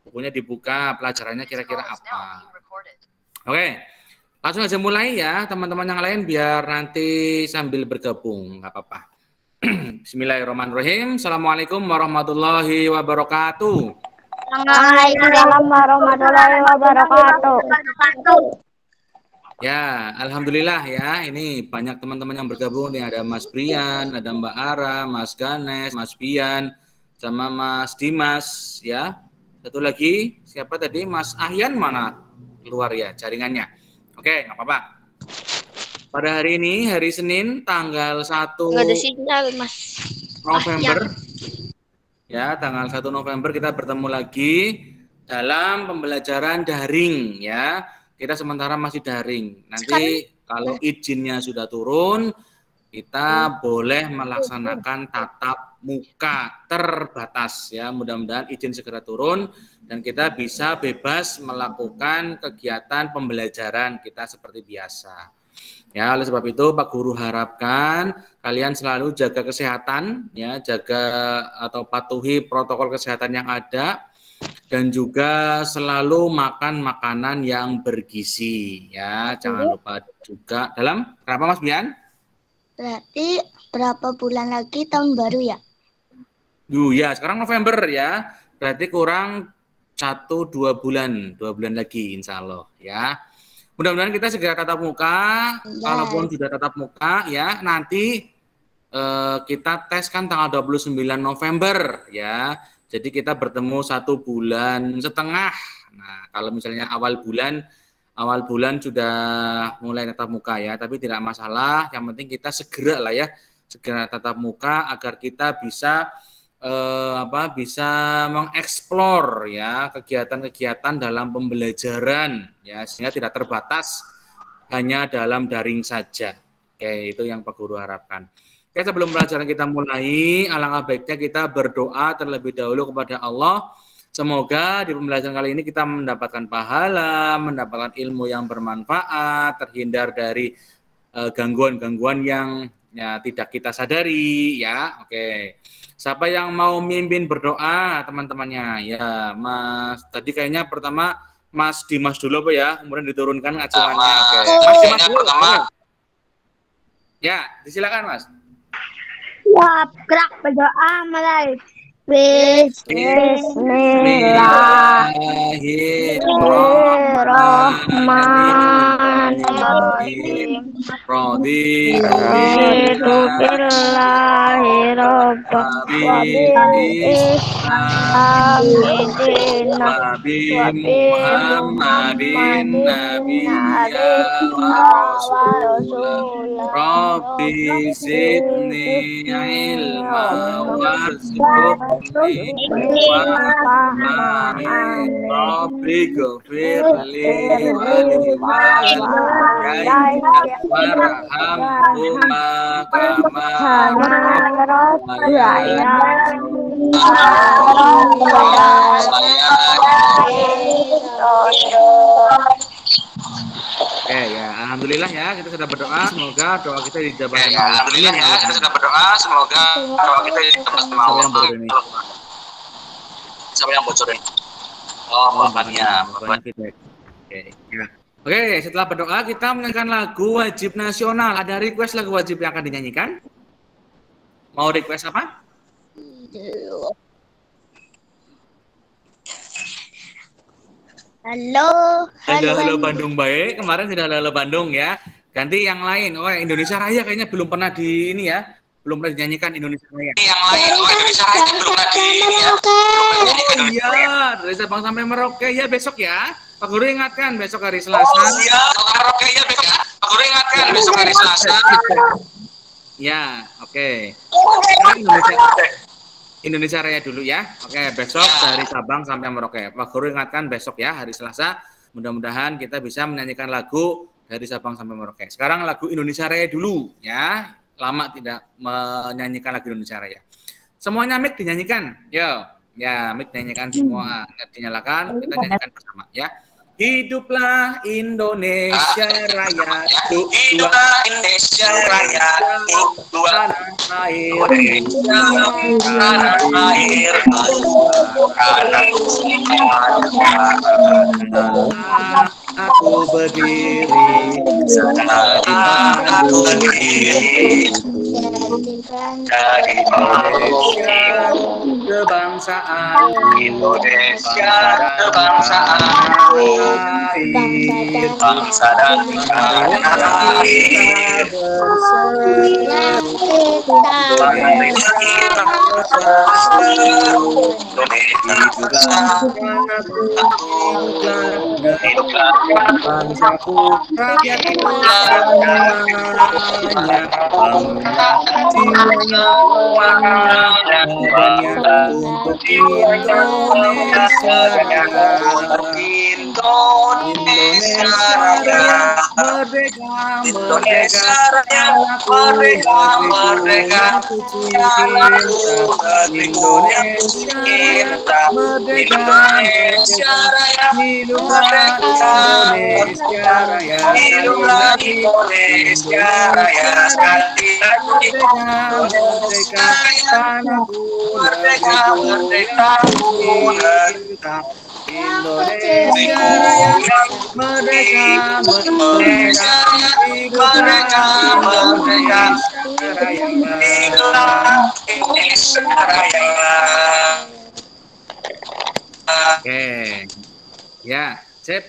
Bukunya dibuka, pelajarannya kira-kira apa. Oke, langsung aja mulai ya teman-teman yang lain biar nanti sambil bergabung, nggak apa-apa. Bismillahirrahmanirrahim. Assalamualaikum warahmatullahi wabarakatuh. Waalaikumsalam warahmatullahi wabarakatuh. Ya, alhamdulillah ya. Ini banyak teman-teman yang bergabung nih. Ada Mas Brian, ada Mbak Ara, Mas Ganes, Mas Bian, sama Mas Dimas ya. Satu lagi, siapa tadi? Mas Ahyan mana? Keluar ya jaringannya. Oke, nggak apa-apa. Pada hari ini, hari Senin, tanggal 1 Nggak ada sinyal, Mas. November. Ya, tanggal 1 November kita bertemu lagi dalam pembelajaran daring ya. Kita sementara masih daring. Nanti kalau izinnya sudah turun, kita boleh melaksanakan tatap muka terbatas ya. Mudah-mudahan izin segera turun dan kita bisa bebas melakukan kegiatan pembelajaran kita seperti biasa. Ya, oleh sebab itu Pak Guru harapkan kalian selalu jaga kesehatan ya, jaga atau patuhi protokol kesehatan yang ada dan juga selalu makan makanan yang bergizi ya. Jangan lupa juga dalam kenapa Mas Bian? Berarti berapa bulan lagi tahun baru ya? Ya, sekarang November ya. Berarti kurang 1-2 bulan, 2 bulan lagi insya Allah ya. Mudah-mudahan kita segera tatap muka. Kalaupun sudah tatap muka ya, nanti kita tes kan tanggal 29 November ya. Jadi kita bertemu 1 bulan setengah. Nah, kalau misalnya awal bulan sudah mulai tatap muka ya, tapi tidak masalah. Yang penting kita segera lah ya, segera tatap muka agar kita bisa bisa mengeksplor ya kegiatan-kegiatan dalam pembelajaran ya sehingga tidak terbatas hanya dalam daring saja. Oke, itu yang Pak Guru harapkan. Oke, sebelum pelajaran kita mulai, alangkah baiknya kita berdoa terlebih dahulu kepada Allah. Semoga di pembelajaran kali ini kita mendapatkan pahala, mendapatkan ilmu yang bermanfaat, terhindar dari gangguan-gangguan yang ya tidak kita sadari ya. Oke. Siapa yang mau mimpin berdoa teman-temannya? Ya, Mas. Tadi kayaknya pertama Mas Dimas dulu Pak ya, kemudian diturunkan acuannya. Oke. Mas Dimas dulu. Pertama. Ya, disilakan Mas. Ya, gerak berdoa mulai. Bismillahirrahmanirrahim. Rabbi zidni ilma warzuqni fahman Rabbi ghafirli walidayya warhamhuma kama Oke ya, alhamdulillah ya kita sudah berdoa, semoga doa kita dijawab sama Allah. Alhamdulillah ya kita sudah berdoa, semoga doa kita dijawab sama Allah. Siapa yang bocor ini? Oh, bapaknya. Oke, ya. Oke, setelah berdoa kita menyanyikan lagu wajib nasional. Ada request lagu wajib yang akan dinyanyikan? Mau request apa? Halo Bandung baik. Kemarin sudah halo Bandung ya. Ganti yang lain. Oh, Indonesia Raya kayaknya belum pernah di ini ya. Belum pernah dinyanyikan Indonesia Raya. Yang lain, Indonesia Raya belum pernah di ini ya. Iya, dari Sabang sampai Merauke ya besok ya. Pak Guru ingatkan besok hari Selasa. Oh iya, Merauke ya besok ya. Pak Guru ingatkan besok hari Selasa. Ya, oke. Indonesia Raya dulu ya. Oke, besok dari Sabang sampai Merauke. Pak Guru ingatkan besok ya hari Selasa. Mudah-mudahan kita bisa menyanyikan lagu dari Sabang sampai Merauke. Sekarang lagu Indonesia Raya dulu ya. Lama tidak menyanyikan lagu Indonesia Raya. Semuanya mic dinyanyikan. Yo, ya mic dinyanyikan semua. Dinyalakan, kita nyanyikan bersama ya. Hiduplah Indonesia Raya. Hiduplah Indonesia Raya. Dua Tanah air. tanah air. Aku berdiri. Aku berdiri dari Indonesia kebangsaan. Indonesia kebangsaan. Bangsa dan tanah air. Bangsaku, rakyatku semuanya, jiwanya, warnanya, badannya untuk Indonesia Indonesia Raya, merdeka, merdeka, merdeka, aku cinta Indonesia Raya, merdeka, hiduplah Indonesia Raya, Hiduplah Indonesia Raya, sekali lagi merdeka, tanahku, negeriku, cinta Indonesia Raya, merdeka, merdeka, hiduplah Indonesia Raya. Indonesia Raya. Oke, ya, sip.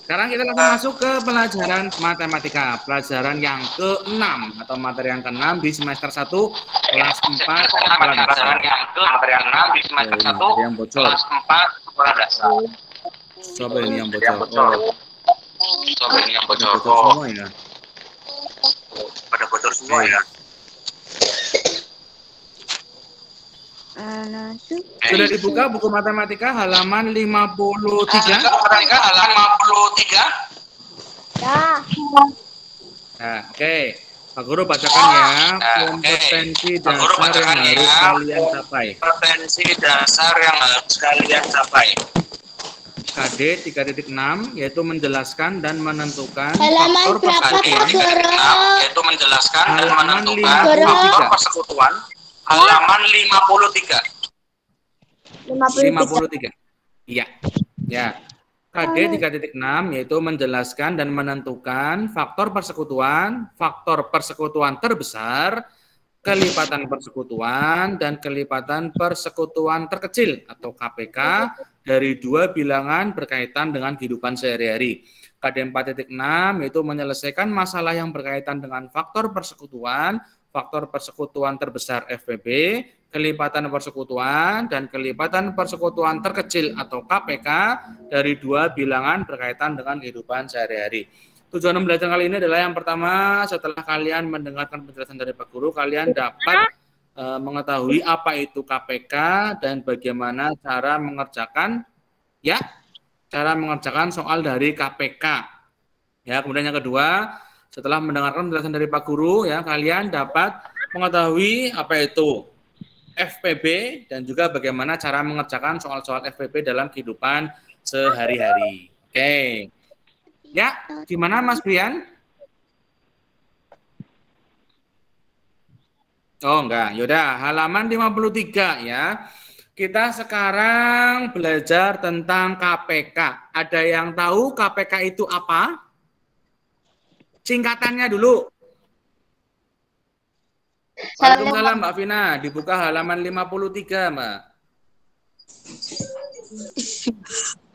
Sekarang kita langsung masuk ke pelajaran matematika, pelajaran yang ke-6 atau materi yang ke-6 di semester 1 kelas 4 sekolah dasar. Pelajaran yang ke-6 di semester 1 Yang bocor. kelas 4 sekolah dasar. Coba ini yang bocor. Coba ini yang bocor. Bocor semua ya. Pada bocor semua ya. Sudah dibuka buku matematika halaman 53. Matematika halaman 53. Ya. Nah, oke. Pak Guru bacakan ya kompetensi dasar yang harus kalian capai. Kompetensi dasar yang harus kalian capai. KD 3.6 yaitu menjelaskan dan menentukan Halaman faktor berapa, persekutuan. Kak? Yaitu menjelaskan dan Halaman menentukan 53. faktor persekutuan. Halaman 53. 53. Iya. Ya. KD 3.6 yaitu menjelaskan dan menentukan faktor persekutuan terbesar, kelipatan persekutuan, dan kelipatan persekutuan terkecil atau KPK dari dua bilangan berkaitan dengan kehidupan sehari-hari. KD 4.6 yaitu menyelesaikan masalah yang berkaitan dengan faktor persekutuan terbesar FPB, kelipatan persekutuan, dan kelipatan persekutuan terkecil atau KPK dari dua bilangan berkaitan dengan kehidupan sehari-hari. Tujuan pembelajaran kali ini adalah yang pertama, setelah kalian mendengarkan penjelasan dari Pak Guru, kalian dapat mengetahui apa itu KPK dan bagaimana cara mengerjakan soal dari KPK. Ya, kemudian yang kedua, setelah mendengarkan penjelasan dari Pak Guru, ya kalian dapat mengetahui apa itu FPB dan juga bagaimana cara mengerjakan soal-soal FPB dalam kehidupan sehari-hari. Oke. Ya, gimana Mas Brian? Oh, enggak. Yaudah, halaman 53 ya. Kita sekarang belajar tentang KPK. Ada yang tahu KPK itu apa? Singkatannya dulu. Waalaikumsalam Mbak Vina, dibuka halaman 53, Mbak.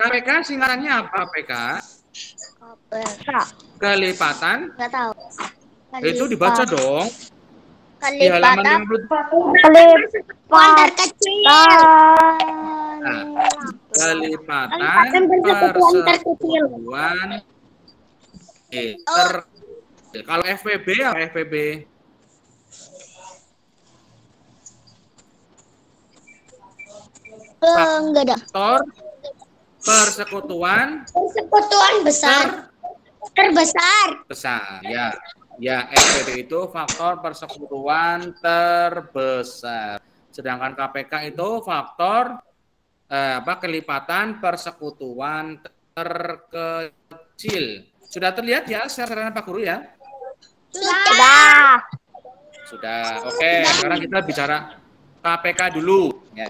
KPK singkatannya apa, PK? Kelipatan. Nggak tahu. Itu dibaca dong. Di Kelipatan halaman 53. terkecil. Nah, kelipatan persekutuan kalau FPB apa FPB? Enggak ada. Faktor persekutuan besar. Terbesar. besar. Ya, FPB itu faktor persekutuan terbesar. Sedangkan KPK itu faktor kelipatan persekutuan terkecil. Sudah terlihat ya secara Pak Guru ya? Sudah. Sudah. Oke, sekarang kita bicara KPK dulu ya.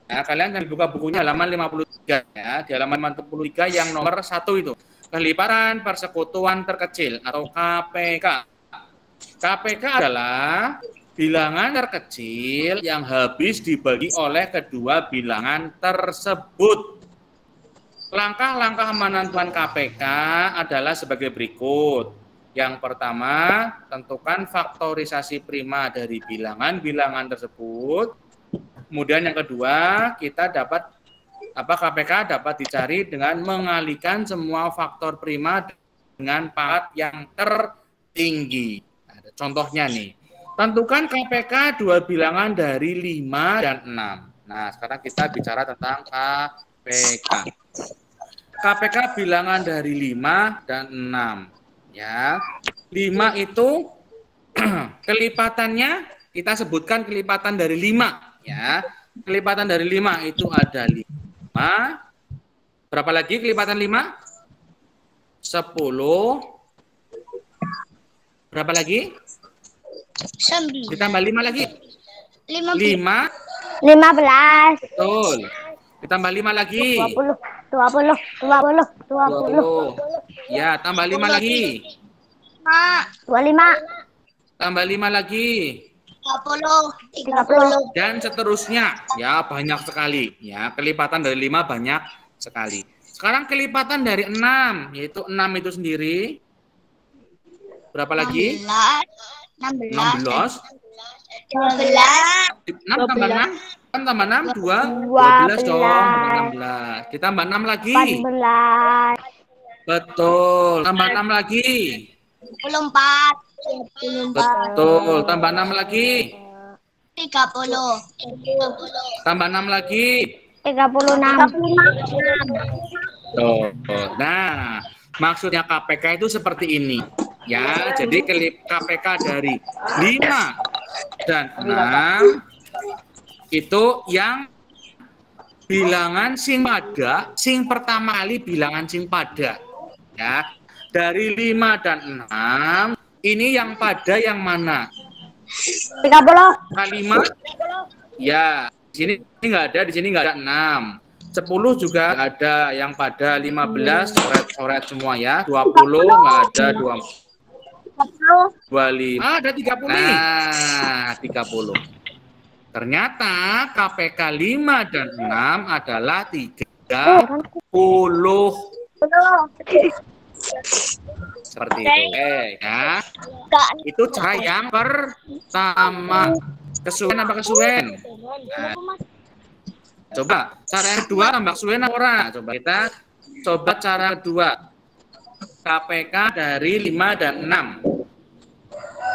Ya, kalian kan buka bukunya halaman 53 ya. Di halaman 53 yang nomor 1 itu. Kelipatan persekutuan terkecil atau KPK. KPK adalah bilangan terkecil yang habis dibagi oleh kedua bilangan tersebut. Langkah-langkah penentuan KPK adalah sebagai berikut. Yang pertama, tentukan faktorisasi prima dari bilangan-bilangan tersebut. Kemudian yang kedua, kita dapat KPK dapat dicari dengan mengalihkan semua faktor prima dengan pangkat yang tertinggi. Ada contohnya nih. Tentukan KPK dua bilangan dari 5 dan 6. Nah, sekarang kita bicara tentang KPK. KPK bilangan dari 5 dan 6. Ya. 5 itu kelipatannya kita sebutkan kelipatan dari 5. Ya, kelipatan dari 5 itu ada 5. Berapa lagi kelipatan 5? 10. Berapa lagi? 9. Ditambah 5 lagi. 15. 15. Betul. Ditambah 5 lagi. 20. Ya, tambah 5 lagi. 25. Tambah 5 lagi. 30. Dan seterusnya. Ya, banyak sekali. Ya, kelipatan dari 5 banyak sekali. Sekarang kelipatan dari 6, yaitu 6 itu sendiri. Berapa lagi? 16. 6 tambah 6. Kan tambah 6, 12 dong. 16. Kita tambah 6 lagi. 14. Betul. Tambah 6 lagi. 24. Betul. Tambah 6 lagi. 30. Tambah 6 lagi. 36. Tuh. Nah, maksudnya KPK itu seperti ini. Ya, jadi KPK dari 5 dan 6 itu yang bilangan sing pada, sing pertama kali bilangan sing pada. Ya, dari 5 dan 6 ini yang pada yang mana? 30. Kalimat? Ya, di sini nggak ada, di sini nggak ada 6. 10 juga ada yang pada 15 coret-coret semua ya. 20 nggak ada 25 ada 30 nih. Nah, 30. Ternyata KPK 5 dan 6 adalah 30. Seperti itu. Ya. Itu cara yang pertama. Kesuwen apa kesuwen? Nah, coba cara yang kedua tambah kesuwen apa ora? Coba kita coba cara kedua. KPK dari 5 dan 6.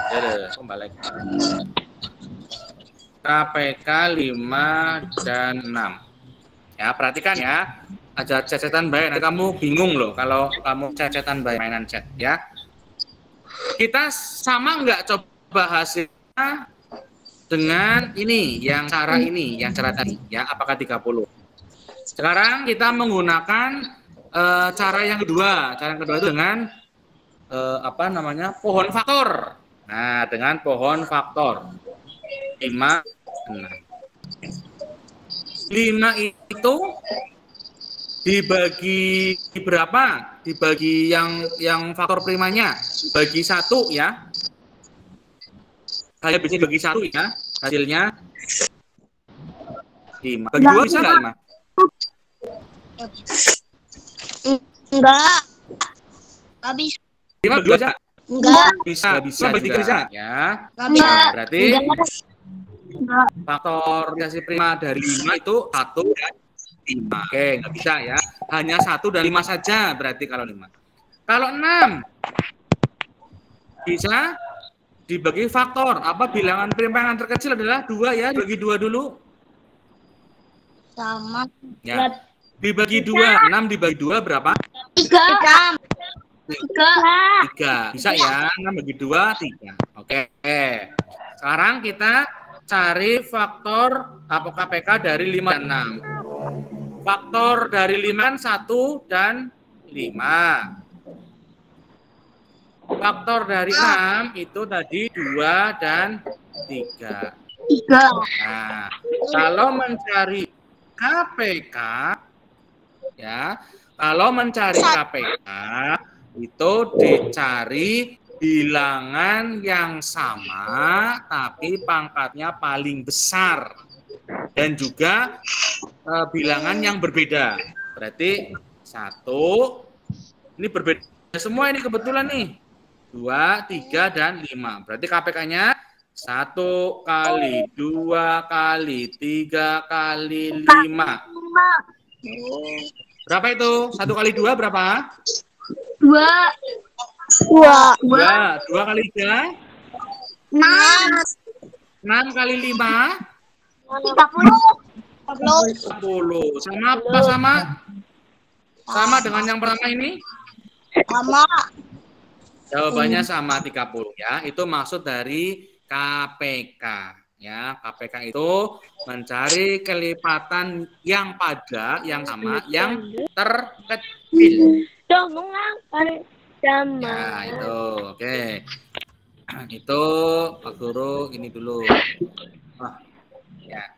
Ya, kembali. KPK 5 dan 6. Ya, perhatikan ya. Ada cecetan baik. Nah, kamu bingung loh kalau kamu cecetan baik mainan chat ya. Kita sama nggak coba hasilnya dengan ini, yang cara ini, yang cara tadi ya, apakah 30? Sekarang kita menggunakan cara yang kedua. Cara yang kedua itu dengan pohon faktor. Nah, dengan pohon faktor 5, 6. 5 itu dibagi berapa? Dibagi yang faktor primanya. Bagi 1 ya. Saya bisa bagi 1 ya. Hasilnya 5. Bagi 2 bisa nggak 5? Enggak. Enggak bisa. 5 bagi 2 aja? Enggak. Bisa bagi 3 bisa. Ya. Enggak bisa. Berarti faktor realisasi prima dari 5 itu 1 dan 5. Oke, nggak bisa ya. Hanya 1 dan 5 saja berarti kalau 5. Kalau 6 bisa dibagi faktor. Apa bilangan prima yang terkecil adalah 2 ya. Dibagi 2 dulu. Sama. Ya. Dibagi 2. 6 dibagi 2 berapa? 3. 3. Bisa ya. 6 bagi 2, 3. Oke. Sekarang kita cari faktor KPK dari 5 dan 6. faktor dari 5 1 dan 5. Faktor dari 6 itu tadi 2 dan 3. 3. Nah, kalau mencari KPK, ya, kalau mencari KPK itu dicari bilangan yang sama tapi pangkatnya paling besar dan juga bilangan yang berbeda. Berarti 1 ini berbeda semua ini kebetulan nih. 2, 3 dan 5. Berarti KPK-nya 1 kali 2 kali 3 kali 5. Berapa itu? 1 kali 2 berapa? 2. 2 kali 3? 6 kali 5? 30. Sama apa sama? Sama dengan yang pertama ini? Sama. Jawabannya sama 30 ya. Itu maksud dari KPK ya. KPK itu mencari kelipatan yang pada, yang sama, yang terkecil. Ya, itu. Oke. Itu Pak Guru ini dulu. Ya.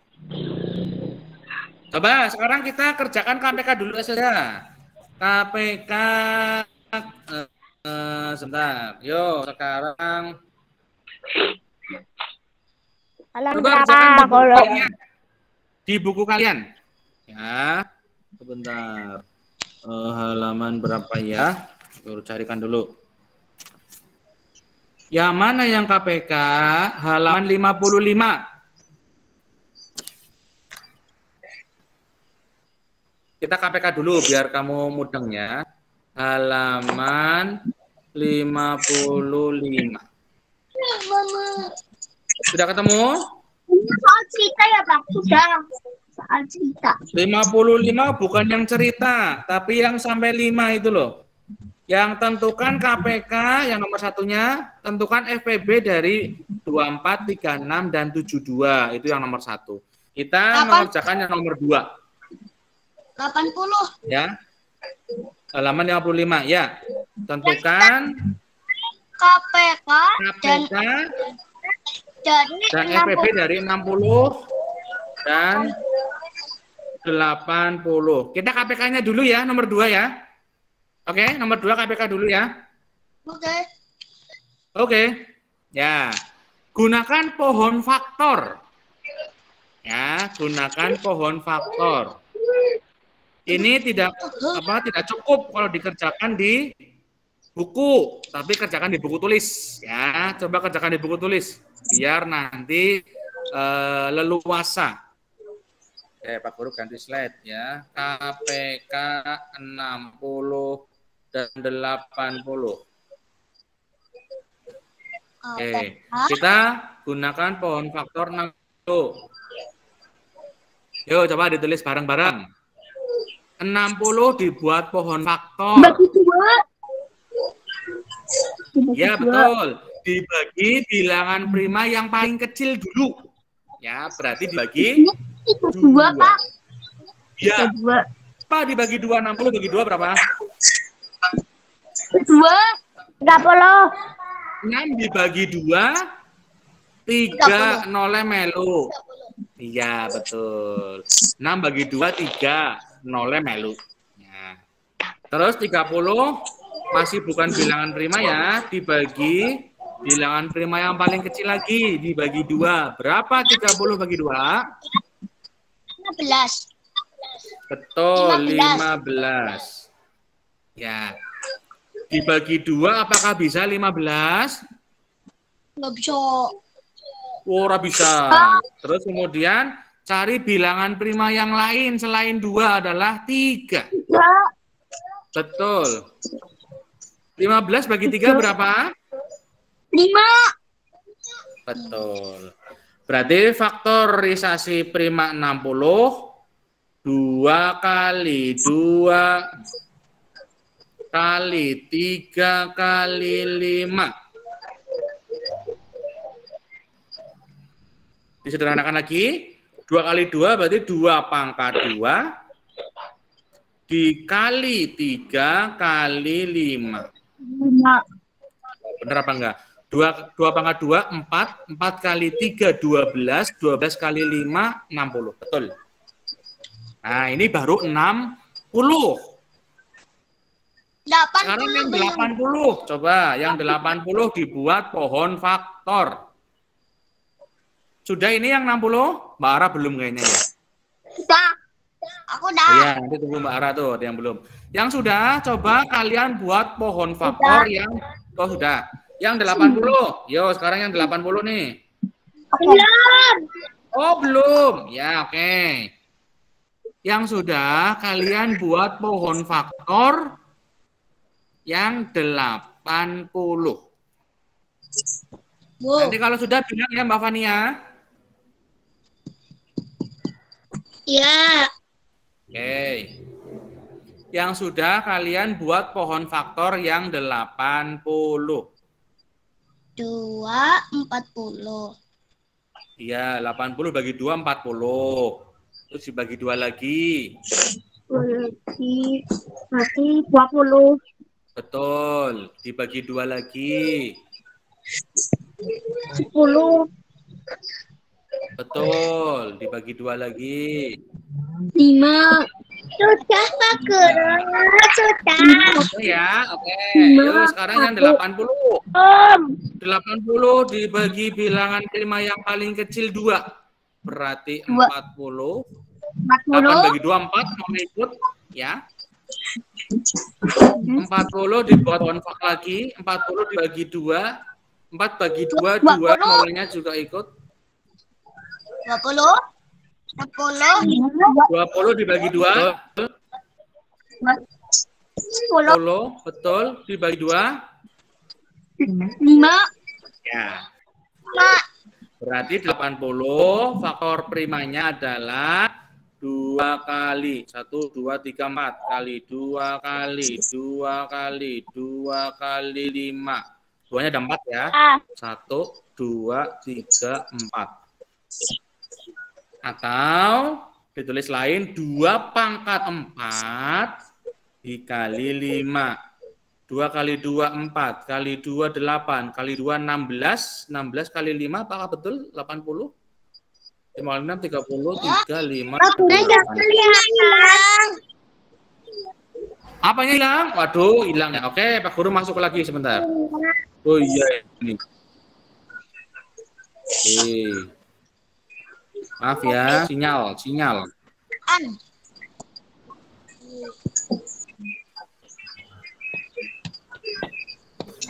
Coba sekarang kita kerjakan KPK dulu saja. KPK sebentar. Yuk, sekarang coba kerjakan di buku kalian. Ya, sebentar. Halaman berapa ya? Baru carikan dulu. Yang mana yang KPK? Halaman 55. Kita KPK dulu biar kamu mudeng ya. Halaman 55. Sudah ketemu? Soal cerita ya, Pak. Sudah. Soal cerita. 55 bukan yang cerita, tapi yang sampai 5 itu loh. Yang tentukan KPK, yang nomor satunya, tentukan FPB dari 24, 36, dan 72. Itu yang nomor 1. Kita mengerjakan yang nomor 2. 80. Ya. Halaman 55 ya. Tentukan KPK dan FPB dari 60 dan 80. Kita KPK-nya dulu ya, nomor 2 ya. Oke, nomor 2 KPK dulu ya. Oke. Ya. Gunakan pohon faktor. Ya, gunakan pohon faktor. Ini tidak cukup kalau dikerjakan di buku, tapi kerjakan di buku tulis ya. Coba kerjakan di buku tulis biar nanti leluasa. Pak Guru ganti slide ya. KPK 60 dan 80. Oke, kita gunakan pohon faktor 60. Yuk coba ditulis bareng-bareng. 60 dibuat pohon faktor. Bagi 2. Ya betul. Dibagi bilangan prima yang paling kecil dulu. Ya berarti dibagi 2. Pak. Ya. Pak dibagi 2, 60 bagi 2 berapa? 2. 30. 6 dibagi 2, 3 nolnya melu. Iya betul. 6 bagi 2, 3 nolnya melu. Ya. Terus 30 masih bukan bilangan prima ya, dibagi bilangan prima yang paling kecil lagi, dibagi 2. Berapa 30 bagi 2? 15. Betul, 15. Ya. Dibagi 2 apakah bisa 15? Nggak bisa. Ora bisa. Terus kemudian cari bilangan prima yang lain selain 2 adalah 3. Betul. 15 bagi 3 berapa? 5. Betul. Berarti faktorisasi prima 60, 2 kali 2 kali 3 kali 5. Disederhanakan lagi. 2 kali 2 berarti 2 pangkat 2 dikali 3 kali 5. 5. Bener apa enggak? 2 pangkat 2, 4. 4 kali 3, 12. 12 kali 5, 60. Betul. Nah, ini baru 60. 80 Sekarang yang 80. Coba, yang 80 dibuat pohon faktor. Sudah ini yang 60? Mbak Ara belum kayaknya ya? Sudah. Aku udah. Oh ya, nanti tunggu Mbak Ara tuh, ada yang belum. Yang sudah, coba kalian buat pohon faktor yang... Oh, sudah. Yang 80. Yo, sekarang yang 80 nih. Belum. Oh, belum. Ya, oke. Yang sudah, kalian buat pohon faktor yang 80. Nanti kalau sudah bilang ya Mbak Fania. Ya. Oke. Yang sudah kalian buat pohon faktor yang 80. 2, 40. Iya, 80 bagi 2, 40. Terus dibagi 2 lagi. Berarti 20. Betul. Dibagi 2 lagi. 10. Betul. Dibagi 2 lagi. 5. Sudah, Pak Guru. Sudah. Oh ya, oke. Yuk, sekarang yang 80. 80 dibagi bilangan prima yang paling kecil 2. Berarti 40. 8 bagi 2, 4. Mau ikut? Ya. 40 dibuat pohon faktor lagi. 40 dibagi 2. 4 bagi 2, 2. Maunya juga ikut. 20. 10. 20 dibagi 2. 10. Betul. Dibagi 2. 5. Ya. 5. Berarti 80 faktor primanya adalah 2 kali 1, 2, 3, 4 kali 2 kali 2 kali 2 kali 5. 2-nya ada 4 ya. 1, 2, 3, 4. Atau ditulis lain 2 pangkat 4 dikali 5. 2 kali 2, 4. Kali 2, 8. Kali 2, 16. 16 kali 5, apakah betul? 80? 56, 30, 3, 5, 8. Apanya hilang? Waduh, hilang ya. Oke, Pak Guru masuk lagi sebentar. Oh iya, ini. Maaf ya, sinyal.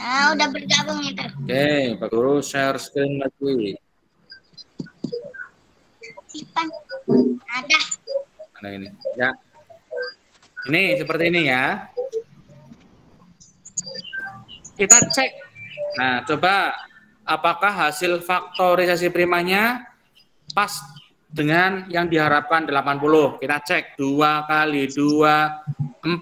Nah, udah bergabung itu. Oke, Pak Guru share screen lagi. Ada. Mana ini? Ya. Ini seperti ini ya. Kita cek. Nah, coba apakah hasil faktorisasi primanya pas dengan yang diharapkan 80. Kita cek 2 kali 2, 4.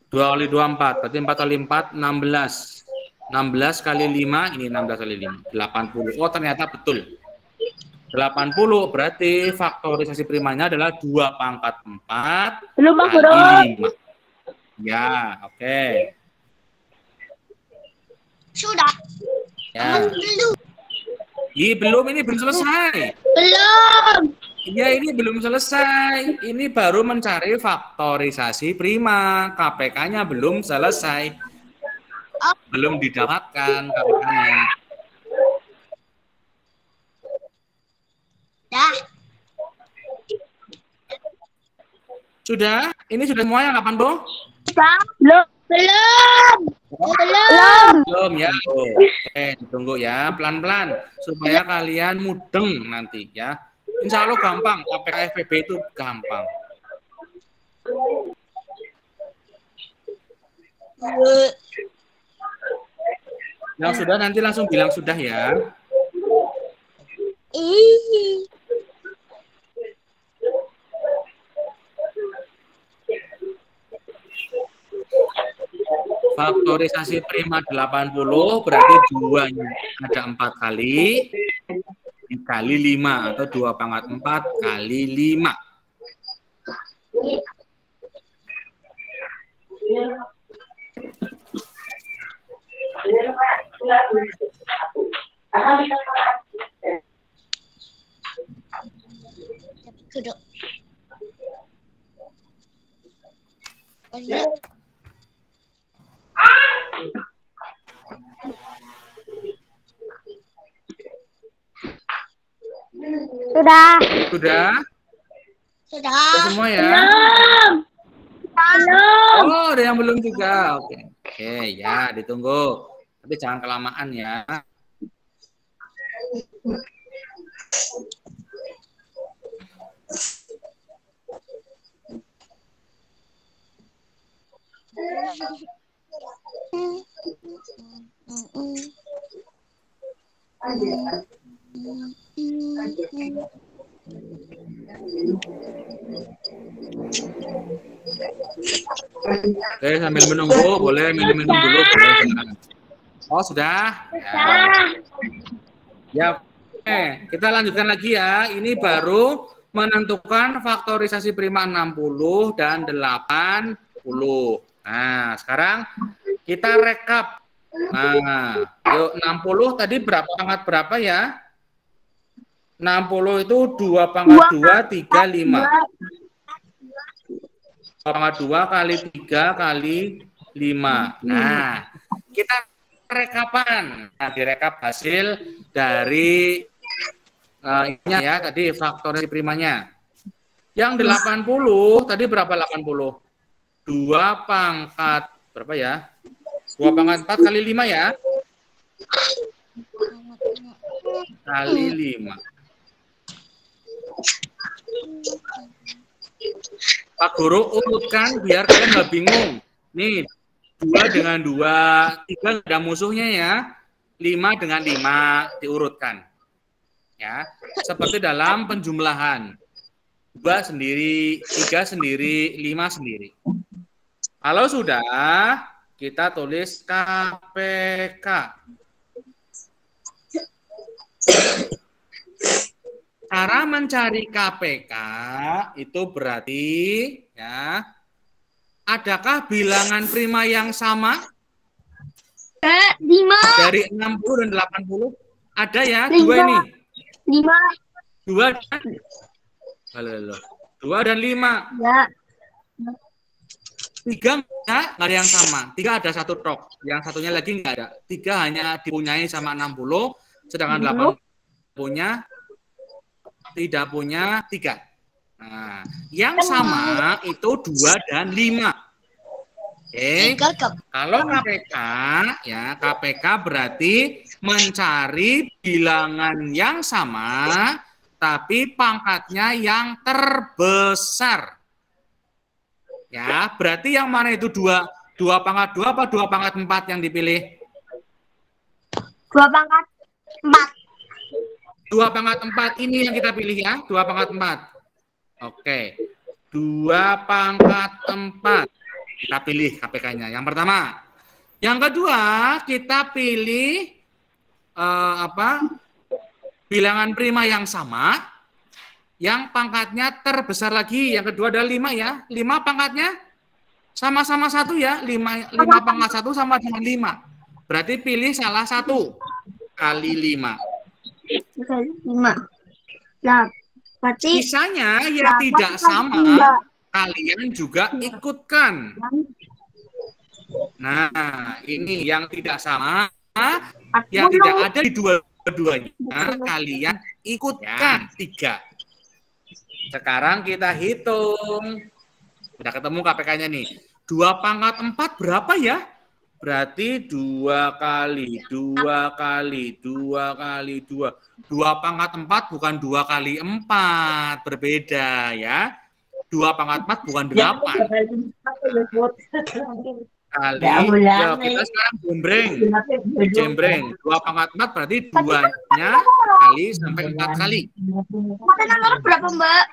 2 kali 2, 4. Berarti 4 kali 4, 16. 16 kali 5, ini 16 kali 5. 80. Oh, ternyata betul. 80 berarti faktorisasi primanya adalah 2 pangkat 4 Belum, Pak Guru. kali 5. Ya, oke. Sudah. Ya. Belum. Ini belum selesai. Belum. Ya, ini belum selesai. Ini baru mencari faktorisasi prima. KPK-nya belum selesai. Belum didapatkan KPK-nya. Dah. Sudah? Ini sudah semuanya 80? Belum. Belum. Belum. Belum ya. Oke, ditunggu ya, pelan-pelan supaya kalian mudeng nanti ya. Insya Allah gampang, KPK FPB itu gampang. Yang sudah nanti langsung bilang sudah ya. Faktorisasi prima 80 berarti 2-nya ada 4 kali kali 5 atau 2 pangkat 4 kali 5. Duduk. Sudah. Sudah? Sudah. Semua ya? Belum. Oh, ada yang belum juga. Oke. Oke, ya, ditunggu. Tapi jangan kelamaan ya. Oke, sambil menunggu, boleh minum-minum dulu. Boleh. Oh, sudah? Ya. Oke, kita lanjutkan lagi ya. Ini baru menentukan faktorisasi prima 60 dan 80. Nah, sekarang kita rekap. Nah, yuk 60 tadi berapa pangkat berapa ya? 60 itu 2 pangkat 2, 3, 5. 2 pangkat 2 kali 3 kali 5. Nah, kita rekapan. Nah, direkap hasil dari ini ya, tadi faktorisasi primanya. Yang 80, tadi berapa 80? 2 pangkat, berapa ya? 2 pangkat 4 kali 5 ya? Kali 5. Pak Guru urutkan biar kalian nggak bingung. Nih, 2 dengan 2, 3 ada musuhnya ya. 5 dengan 5 diurutkan. Ya, seperti dalam penjumlahan. 2 sendiri, 3 sendiri, 5 sendiri. Kalau sudah, kita tulis KPK. Cara mencari KPK itu berarti ya, adakah bilangan prima yang sama 5. dari 60 dan 80? Ada ya, 2 ini. 5. 2 dan 2 dan 5. Ya. 3 nggak ada yang sama. 3 ada 1 tok. Yang satunya lagi nggak ada. 3 hanya dipunyai sama 60, sedangkan 80 punya tidak punya 3. Nah, yang sama itu 2 dan 5. Oke. Kalau KPK ya, KPK berarti mencari bilangan yang sama tapi pangkatnya yang terbesar. Ya, berarti yang mana itu 2 pangkat 2 apa 2 pangkat 4 yang dipilih? 2 pangkat 4. 2 pangkat 4 ini yang kita pilih ya, 2 pangkat 4. Oke. 2 pangkat 4. Kita pilih KPK-nya. Yang pertama. Yang kedua, kita pilih bilangan prima yang sama, yang pangkatnya terbesar lagi. Yang kedua adalah 5 ya. 5 pangkatnya sama-sama 1 ya. 5 pangkat 1 sama dengan 5. Berarti pilih salah 1 kali 5. 5. Ya, berarti Sisanya yang tidak sama, kalian juga ikutkan. Nah, ini yang tidak sama, yang tidak ada di dua-duanya, kalian ikutkan 3. Sekarang kita hitung. Udah ketemu KPK-nya nih. 2 pangkat 4 berapa ya? Berarti 2 kali 2 kali 2 kali 2. 2 pangkat 4 bukan 2 kali 4. Berbeda ya. 2 pangkat 4 bukan 8. Kali, ya kita sekarang jembreng. 2 pangkat 4 berarti 2-nya kali sampai 4 kali. Mata nomor berapa, Mbak?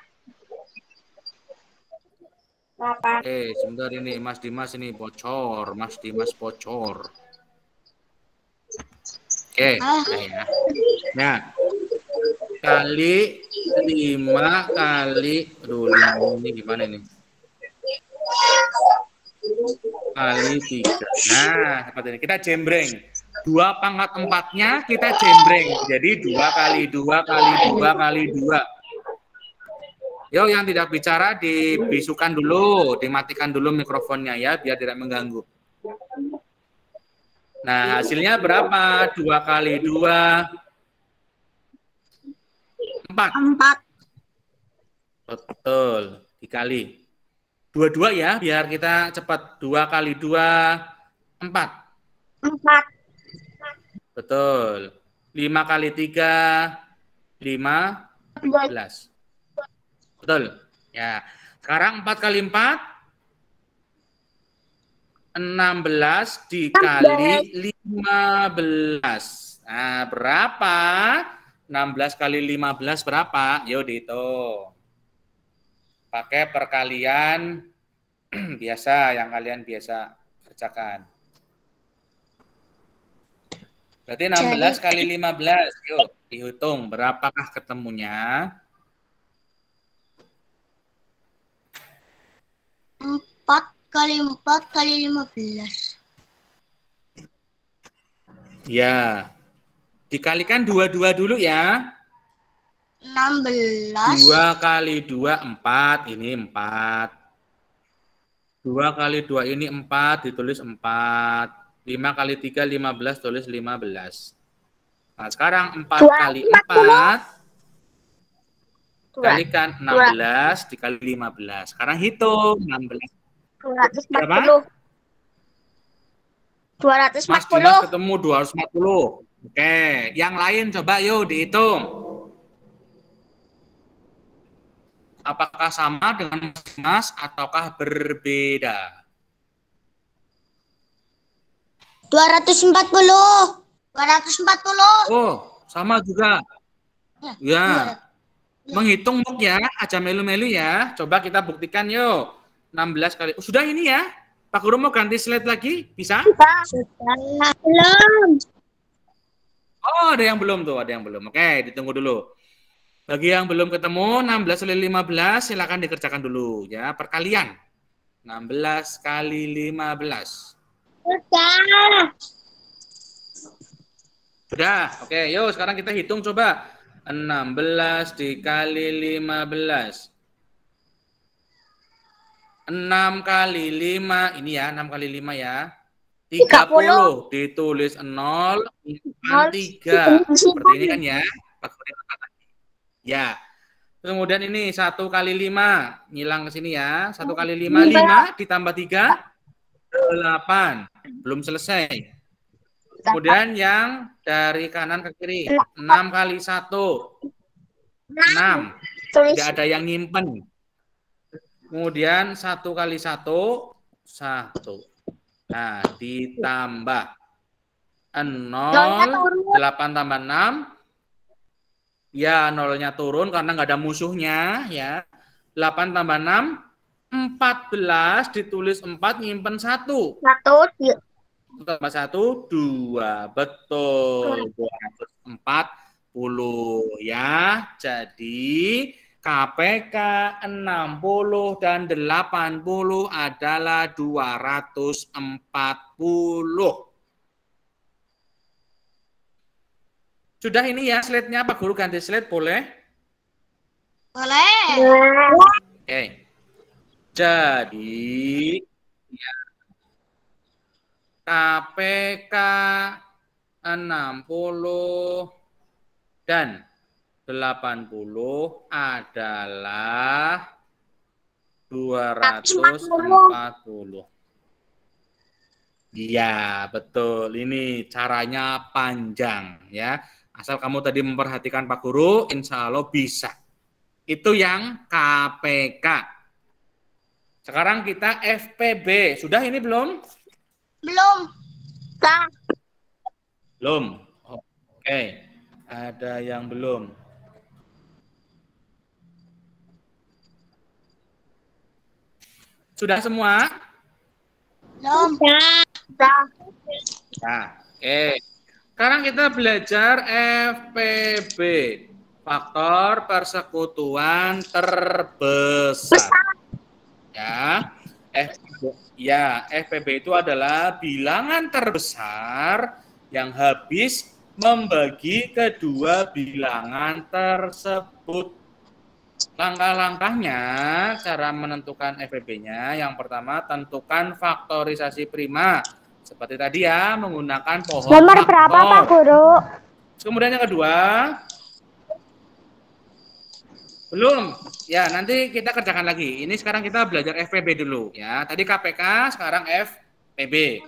8. Sebentar ini Mas Dimas ini bocor. Mas Dimas bocor. Ya. Nah, kali 5 kali, aduh 5 ini gimana ini? Kali 3. Nah, seperti ini. Kita jembreng. 2 pangkat 4-nya kita jembreng. Jadi 2 kali 2 kali 2 kali 2. Yo, yang tidak bicara dibisukan dulu, dimatikan dulu mikrofonnya ya, biar tidak mengganggu. Nah, hasilnya berapa? 2 kali 2, 4. 4. Betul, dikali. 2 ya, biar kita cepat. 2 kali 2, 4. 4. Betul. 5 kali 3, 15. Betul. Ya. Sekarang 4 kali 4, 16 dikali 15. Nah, berapa? 16 kali 15 berapa? Yuk dihitung. Pakai perkalian biasa, yang kalian biasa kerjakan. Berarti 16 kali 15. Yuk, dihitung. Berapakah ketemunya? 4 kali 4 kali 15. Ya. Dikalikan 22 dulu ya. 16. 2 kali 2, 4. Ini 4. 2 kali 2 ini 4. Ditulis 4. 5 kali 3, 15. Tulis 15. Nah, sekarang 4 kali 4. Kalikan 16 dikali 15. Sekarang hitung 16. 240. 240. Mas Dimas ketemu 240. Oke, yang lain coba yuk dihitung. Apakah sama dengan Mas Dimas ataukah berbeda? 240. 240. Oh, sama juga. Ya. Menghitung Muk ya, aja melu-melu ya. Coba kita buktikan yuk. 16 kali. Oh, sudah ini ya. Pak Guru mau ganti slide lagi? Bisa? Belum. Oh, ada yang belum tuh, ada yang belum. Oke, ditunggu dulu. Bagi yang belum ketemu, 16 kali 15, silakan dikerjakan dulu ya, perkalian. 16 kali 15. Sudah. Sudah, oke. Yuk, sekarang kita hitung coba. 16 dikali 15. 6 kali 5, ini ya, 6 kali 5 ya. 30, ditulis 0, 3. Seperti ini kan ya. Ya. Kemudian ini 1 kali 5, ngilang ke sini ya. 1 kali 5, 5 ditambah 3, 8. Belum selesai. Kemudian yang dari kanan ke kiri, 6 kali 1, 6. Tidak ada yang nyimpen. Kemudian 1 kali 1, 1. Nah, ditambah 0, 8 tambah 6. Ya, nolnya turun karena nggak ada musuhnya. Ya, 8 tambah 6, 14. Ditulis 4, nyimpen 1. 1. Tambah 1, 2. Betul. 240 ya. Jadi KPK 60 dan 80 adalah 240. Sudah ini ya slide-nya, Pak Guru ganti slide boleh? Boleh. Oke. Jadi ya, KPK 60 dan 80 adalah 240. Iya, betul. Ini caranya panjang ya. Asal kamu tadi memperhatikan Pak Guru, insya Allah bisa. Itu yang KPK. Sekarang kita FPB. Sudah ini belum? Belum. Belum. Oke. Ada yang belum. Sudah semua? Belum. Nah, oke. Sekarang kita belajar FPB. faktor persekutuan terbesar. FPB itu adalah bilangan terbesar yang habis membagi kedua bilangan tersebut. Langkah-langkahnya, cara menentukan FPB-nya, yang pertama tentukan faktorisasi prima. Seperti tadi ya, menggunakan pohon Nomor faktor. berapa Pak Guru? Kemudian yang kedua, belum. Ya, nanti kita kerjakan lagi. Ini sekarang kita belajar FPB dulu ya. Tadi KPK, sekarang FPB.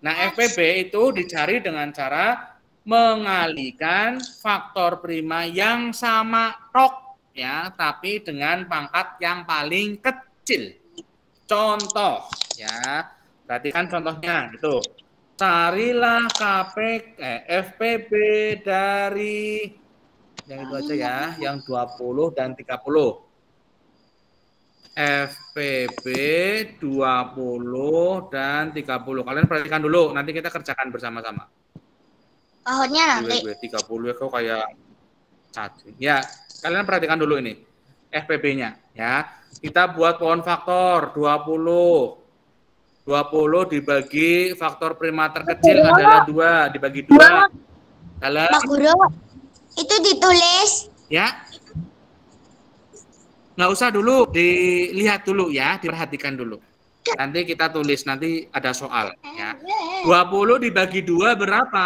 Nah, FPB itu dicari dengan cara mengalihkan faktor prima yang sama tok ya, tapi dengan pangkat yang paling kecil. Contoh ya. Perhatikan contohnya gitu. Carilah FPB dari yang itu aja ya, yang 20 dan 30. FPB 20 dan 30. Kalian perhatikan dulu, nanti kita kerjakan bersama-sama. Pohonnya nanti. 30 kok kayak satu. Ya, kalian perhatikan dulu ini. FPB-nya ya. Kita buat pohon faktor 20. 20 dibagi faktor prima terkecil adalah 2, dibagi 2 adalah Pak Guru, itu ditulis. ya. Nggak usah dulu, dilihat dulu ya, diperhatikan dulu. Nanti kita tulis, nanti ada soal ya. 20 dibagi 2 berapa?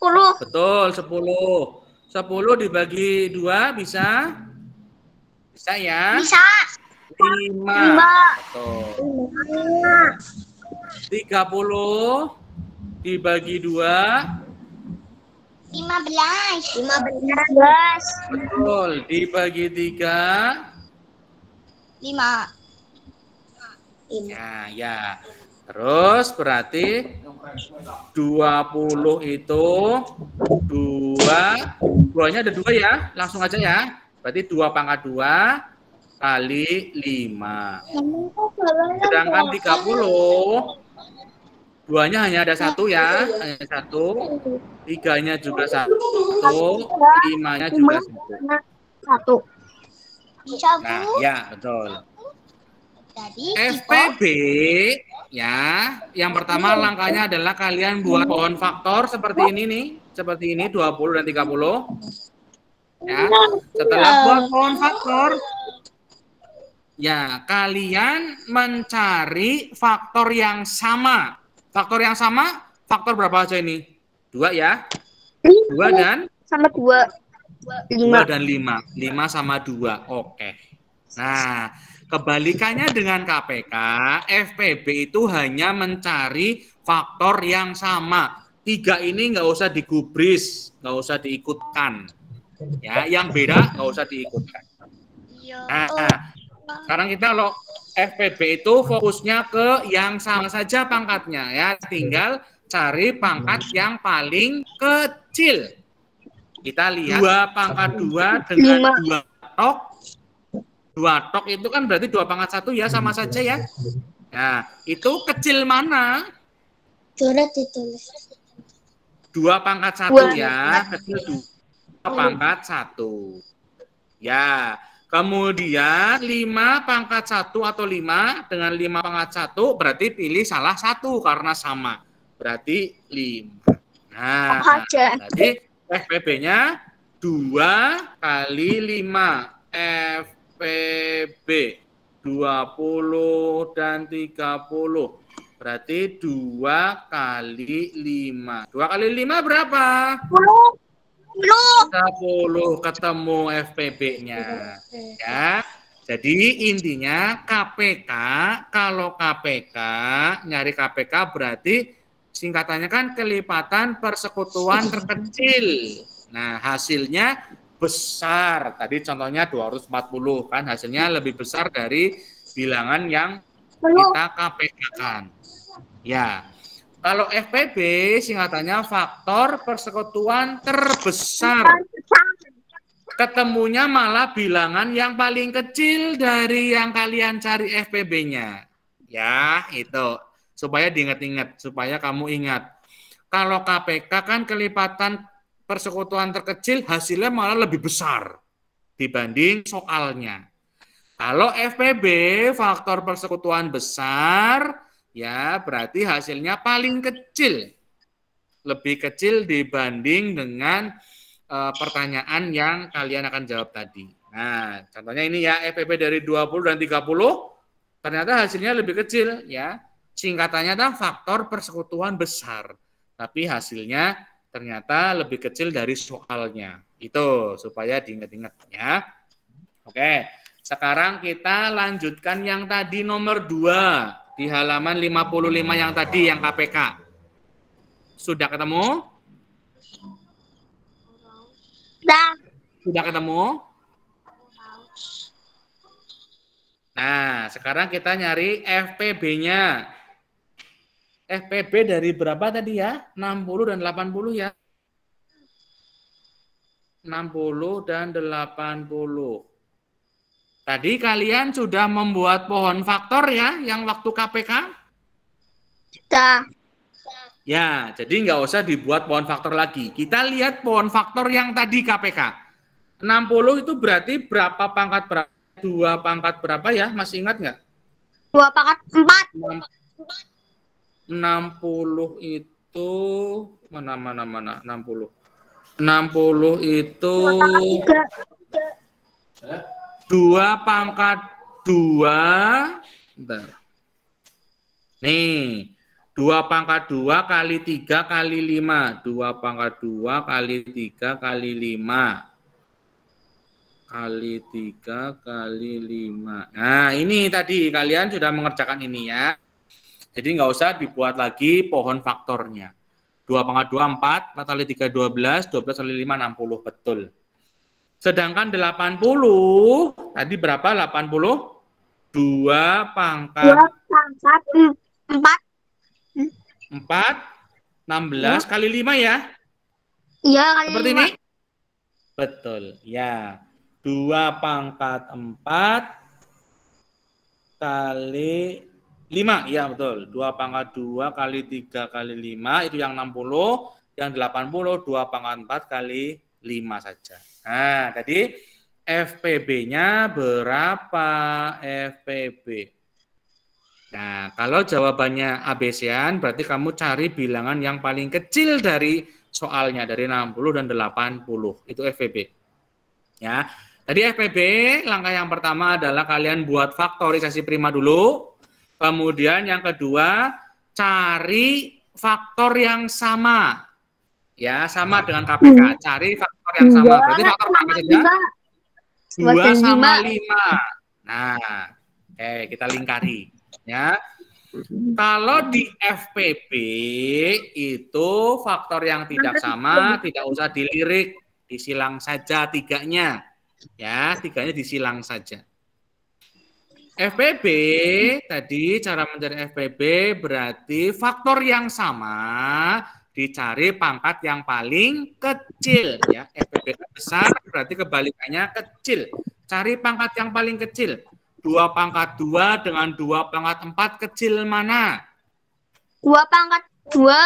10. Betul, 10. 10 dibagi 2 bisa? Bisa ya? Bisa. 5. 5. Betul. 30 dibagi 2 15. 15. betul, dibagi 3 5. ya. Terus berarti 20 itu 2-nya ada 2 ya, langsung aja ya. Berarti 2 pangkat 2 kali 5. Sedangkan 30 2-nya hanya ada 1 ya, hanya 1. 3-nya juga 1, 5-nya juga 1. Bisa, Bu. Nah, ya betul. Jadi FPB ya, yang pertama langkahnya adalah kalian buat pohon faktor seperti ini nih, seperti ini 20 dan 30. Ya, setelah buat pohon faktor, ya kalian mencari faktor yang sama. Faktor yang sama, faktor berapa aja ini? 2 ya. 2 dan sama 2. 2 dan 5. 5 sama 2. Oke. Nah, kebalikannya dengan KPK, FPB itu hanya mencari faktor yang sama. 3 ini nggak usah digubris, nggak usah diikutkan. Ya, yang beda nggak usah diikutkan. Nah, sekarang kita lo FPB itu fokusnya ke yang sama saja pangkatnya ya, tinggal cari pangkat yang paling kecil. Kita lihat 2 pangkat 2 dengan 2 tok. 2 tok itu kan berarti 2 pangkat 1 ya, sama saja ya. Nah, itu kecil mana? Surat ditulis. 2 pangkat 1 ya, kecil 2 pangkat 1. Ya, kemudian 5 pangkat 1 atau 5 dengan 5 pangkat 1 berarti pilih salah satu karena sama. Berarti 5. Nah, berarti FPB-nya 2 kali 5. FPB 20 dan 30. Berarti 2 kali 5. 2 kali 5 berapa? 10 ketemu FPB-nya ya. Jadi intinya KPK, kalau KPK nyari KPK berarti singkatannya kan kelipatan persekutuan terkecil. Nah, hasilnya besar. Tadi contohnya 240 kan, hasilnya lebih besar dari bilangan yang kita KPK-kan. Ya. Kalau FPB singkatannya faktor persekutuan terbesar. Ketemunya malah bilangan yang paling kecil dari yang kalian cari FPB-nya. Ya, itu. Supaya diingat-ingat, supaya kamu ingat. Kalau KPK kan kelipatan persekutuan terkecil hasilnya malah lebih besar dibanding soalnya. Kalau FPB faktor persekutuan besar, ya berarti hasilnya paling kecil. Lebih kecil dibanding dengan pertanyaan yang kalian akan jawab tadi. Nah, contohnya ini ya, FPB dari 20 dan 30, ternyata hasilnya lebih kecil ya. Singkatannya adalah faktor persekutuan besar. Tapi hasilnya ternyata lebih kecil dari soalnya. Itu supaya diingat-ingat ya. Oke, sekarang kita lanjutkan yang tadi nomor 2 di halaman 55 yang tadi yang KPK. Sudah ketemu? Sudah ketemu? Nah, sekarang kita nyari FPB-nya. FPB dari berapa tadi ya? 60 dan 80 ya. 60 dan 80. Tadi kalian sudah membuat pohon faktor ya, yang waktu KPK? Sudah. Ya, jadi nggak usah dibuat pohon faktor lagi. Kita lihat pohon faktor yang tadi KPK. 60 itu berarti berapa pangkat berapa? 2 pangkat berapa ya? Masih ingat nggak? 2 pangkat 4. 60 itu mana 60. 60 itu 2 pangkat 2. Bentar. Nih, 2 pangkat 2 kali 3 kali 5. 2 pangkat 2 kali 3 kali 5. Kali 3 kali 5. Nah, ini tadi kalian sudah mengerjakan ini ya. Jadi nggak usah dibuat lagi pohon faktornya. 2 pangkat 2, 4, 4 kali 3, 12, 12 kali 5, 60, betul. Sedangkan 80, tadi berapa 80? 2 pangkat 4. 4, 16 kali 5 ya? Iya, kali Seperti 5. ini? Betul, ya. 2 pangkat 4 kali 5, ya betul. 2 pangkat 2 kali 3 kali 5, itu yang 60. Yang 80, 2 pangkat 4 kali 5 saja. Nah, jadi FPB-nya berapa FPB? Nah, kalau jawabannya ABC-an, berarti kamu cari bilangan yang paling kecil dari soalnya, dari 60 dan 80. Itu FPB. Ya. Tadi FPB, langkah yang pertama adalah kalian buat faktorisasi prima dulu. Kemudian yang kedua, cari faktor yang sama. Ya, sama dengan KPK. Cari faktor yang sama. Berarti faktor apa saja? 2 sama 5. Nah, oke, kita lingkari. Ya. Kalau di FPB itu faktor yang tidak sama, tidak usah dilirik, disilang saja 3-nya. Ya, 3-nya disilang saja. FPB, tadi cara mencari FPB berarti faktor yang sama dicari pangkat yang paling kecil. Ya, FPB besar berarti kebalikannya kecil. Cari pangkat yang paling kecil. 2 pangkat 2 dengan 2 pangkat 4 kecil mana? 2 pangkat 2.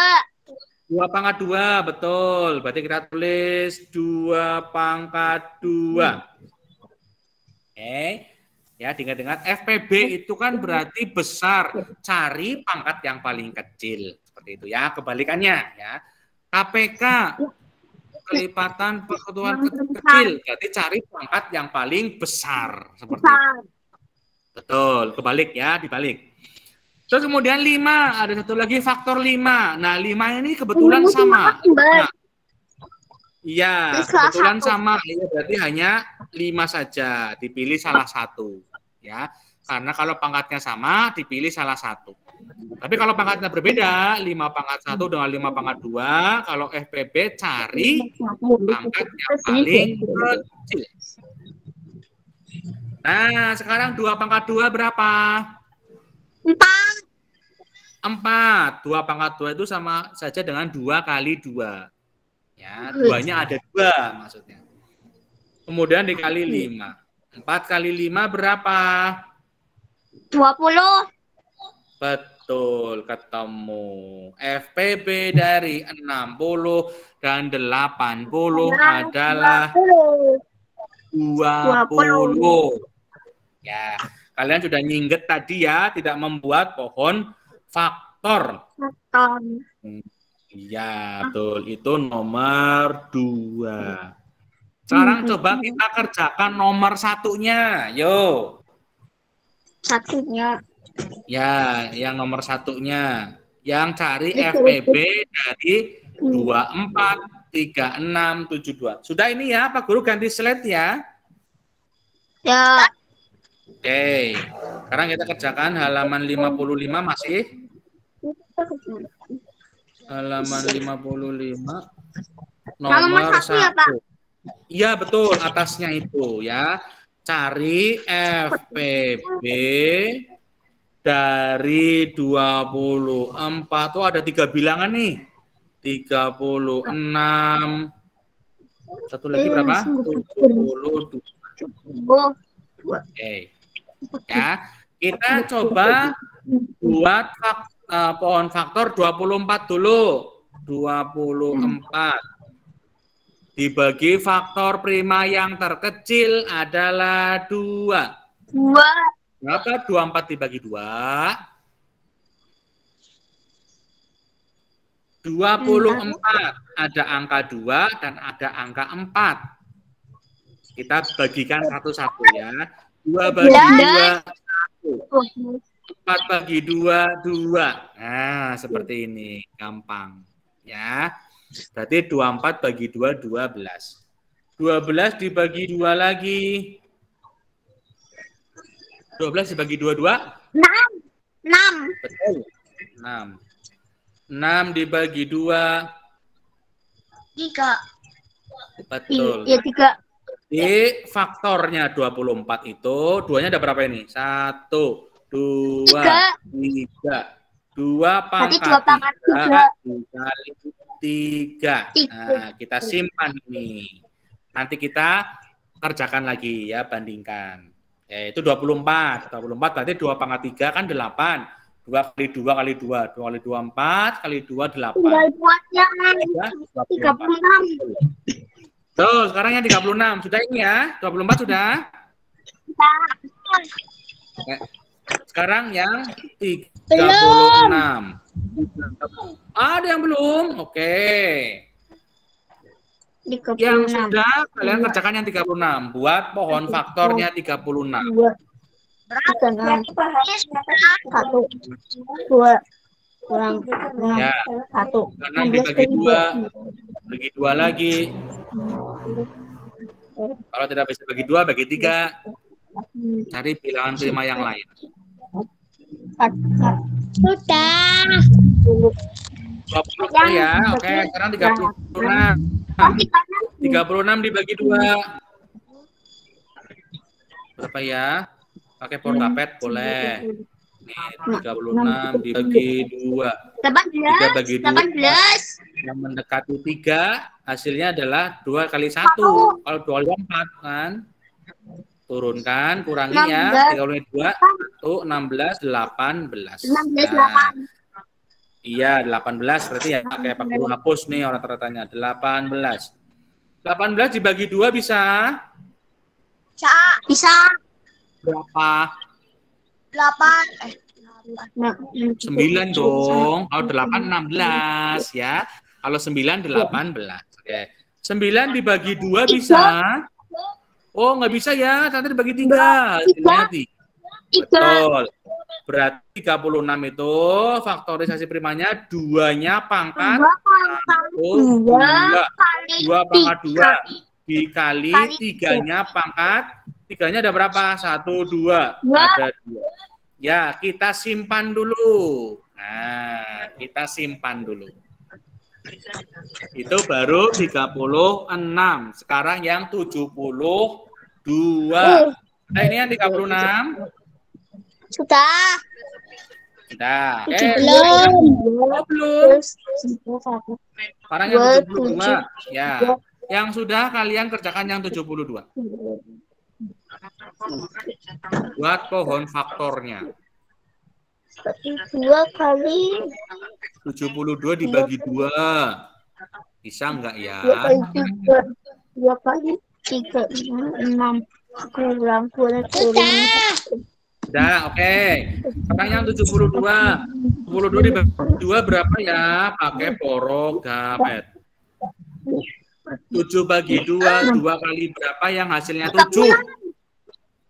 2 pangkat 2, betul. Berarti kita tulis 2 pangkat 2. Oke. Ya, diingat-ingat FPB itu kan berarti besar. Cari pangkat yang paling kecil. Seperti itu ya, kebalikannya ya. KPK kelipatan persekutuan kecil, berarti cari pangkat yang paling besar. Seperti itu. Betul, kebalik ya, dibalik. Terus kemudian 5, ada satu lagi faktor 5. Nah, 5 ini kebetulan sama. Iya, kebetulan sama. Ya, berarti hanya 5 saja, dipilih salah satu. Ya, karena kalau pangkatnya sama, dipilih salah satu. Tapi kalau pangkatnya berbeda, 5 pangkat 1 dengan 5 pangkat 2, kalau FPB cari pangkat yang paling kecil. Nah, sekarang 2 pangkat 2 berapa? 4. 2 pangkat 2 itu sama saja dengan 2 kali 2. Ya, 2-nya ada 2 maksudnya. Kemudian dikali 5. 4 kali 5 berapa? 20. Betul, ketemu. FPB dari 60 dan 80 adalah 20. Ya, kalian sudah nyingget tadi ya, tidak membuat pohon faktor. Iya, betul. Itu nomor 2. Sekarang coba kita kerjakan nomor 1-nya. Yo. Satunya. Ya, yang nomor 1-nya. Yang cari FPB dari 24, 36, 72. Sudah ini ya, Pak Guru ganti slide ya. Ya. Oke. Sekarang kita kerjakan halaman 55 masih. Halaman 55. Nomor 1. Ya, Pak? Iya, betul. Atasnya itu ya. Cari FPB dari 24. Oh, ada 3 bilangan nih. 36. Satu lagi berapa? 72. Oke. Ya, kita coba buat pohon faktor 24 dulu. 24. Dibagi faktor prima yang terkecil adalah 2. 2. Berapa 24 dibagi 2? 24. Ada angka 2 dan ada angka 4. Kita bagikan satu-satu ya. 2 bagi 2, 1. 4 bagi 2, 2. Nah, seperti ini. Gampang. Ya. Berarti 24 bagi 2, 12. 12 dibagi 2 lagi. 12 dibagi 2, 2? 6. Betul. 6. 6 dibagi 2. 3. Betul. Iya, 3. Di faktornya 24 itu, 2-nya ada berapa ini? 1, 2, 3. 2 pangkat 3 dikali 3. Nah, kita simpan ini. Nanti kita kerjakan lagi ya, bandingkan. Itu 24. 24 berarti 2 pangkat 3 kan 8. 2 kali 2 kali 2. 2 kali 2, 4. Kali 2, 8. Tinggal buatnya 36. Tuh, sekarang yang 36. Sudah ini ya? 24 sudah? Oke. Sekarang yang 36. Ada yang belum? Oke. Yang sudah, kalian kerjakan yang 36. Buat pohon faktornya 36. 1, 2, kurang Ya. 1. Karena dibagi 2. Bagi 2 lagi. Kalau tidak bisa bagi 2, bagi 3. Cari bilangan prima yang lain. Sudah. 20 ya. Oke, sekarang 36. 36 dibagi 2. Berapa ya? Pakai portapet boleh. Nih, 36 dibagi 2. 3 bagi 2. 18. Yang mendekati 3, hasilnya adalah 2 kali 1. Kalau 2 kali 4 kan. Turunkan, kurangi ya. 3 kali 2, 1, 16, 18. 16, Nah, iya, 18 berarti ya. Kayak Pak Guru hapus nih orang rata-ratanya. 18. 18 dibagi 2 bisa? Bisa. Berapa? 8. 9 dong. Kalau 8, 16 ya. Kalau 9, 18. Oke. 9 dibagi 2 bisa? Oh, nggak bisa ya. Nanti dibagi 3. Hasilnya 3. Betul. Berarti 36 itu faktorisasi primanya 2-nya pangkat 1, 2 pangkat 2 dikali 3-nya pangkat 3-nya ada berapa? 1, 2. Ada 2. Ya, kita simpan dulu. Nah, kita simpan dulu. Itu baru 36. Sekarang yang 72. Nah, ini yang 36. Sudah. Sudah. Belum. Belum. Sekarang yang 72. Ya. Yang sudah kalian kerjakan yang 72. Buat pohon faktornya. 2 kali 72 dibagi 2. Bisa enggak ya? 2 kali 3. 2 kali 3, 6. Kurang. Udah, oke. Sekarang yang 72. 72 dibagi 2 berapa ya? Pakai porogapet. 7 bagi 2, 2 kali berapa yang hasilnya 7?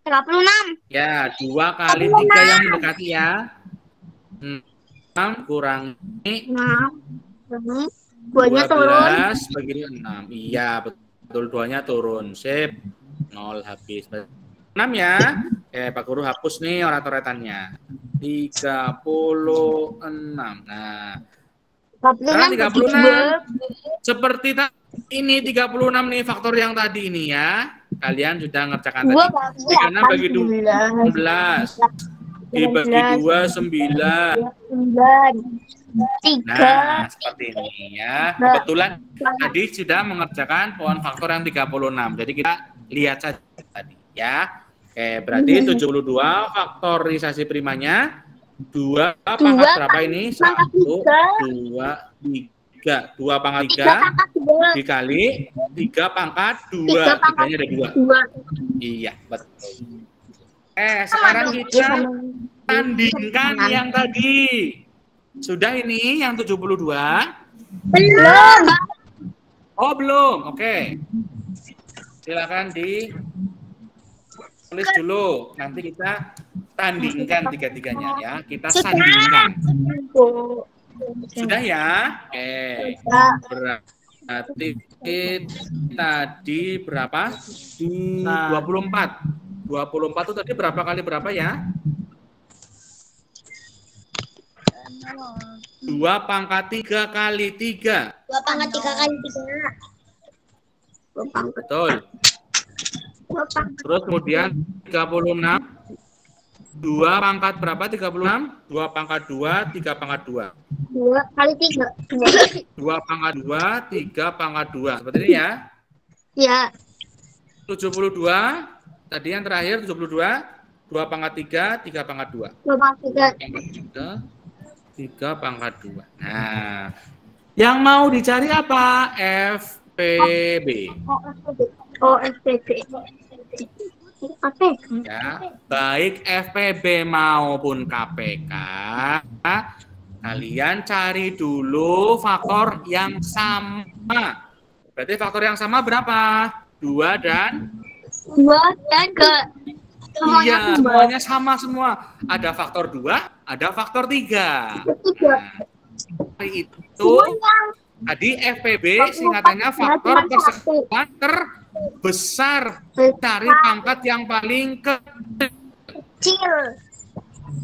36. Ya, 2 kali 3 yang mendekati ya. 6 kurangi 6. 2-nya turun. 12 bagi 6. Iya, betul, 2-nya turun. Sip. 0 habis. 6 ya. Pak Guru hapus nih orator-oratannya. 36. Nah, sekarang 36. Seperti ini 36 nih faktor yang tadi ini ya. Kalian sudah ngerjakan tadi. 36 bagi 12. Dibagi 2, 9. 3. Nah, seperti ini ya. Kebetulan tadi sudah mengerjakan pohon faktor yang 36. Jadi kita lihat saja tadi ya. Oke, berarti 72 faktorisasi primanya 2 pangkat berapa ini? 1, 2, 3. 2 pangkat 3 dikali 3 pangkat 2. Tiganya ada 2. Iya, betul. Sekarang kita tandingkan yang tadi. Sudah ini yang 72? Belum. Oh, belum. Oke. Silakan tulis dulu. Nanti kita tandingkan tiga-tiganya ya. Kita sandingkan. Sudah ya? Oke. Berarti tadi berapa? 24. 24 itu tadi berapa kali berapa ya? 2 pangkat 3 kali 3. 2 pangkat 3 kali 3. Betul. Terus kemudian 36. 2 pangkat berapa 36? 2 pangkat 2, 3 pangkat 2. 2 kali 3. 2 pangkat 2, 3 pangkat 2. Seperti ini ya? Ya. 72. Tadi yang terakhir 72. 2 pangkat 3, 3 pangkat 2. 2 pangkat 3. 3 pangkat 2. Nah, yang mau dicari apa? FPB. Oh, FPB. Apa? Ya, baik FPB maupun KPK, kalian cari dulu faktor yang sama. Berarti faktor yang sama berapa? 2 dan 2 dan ke. Iya, semuanya sama semua. Ada faktor 2, ada faktor 3. Nah, itu tadi FPB singkatannya faktor persekutuan terbesar dari pangkat yang paling kecil.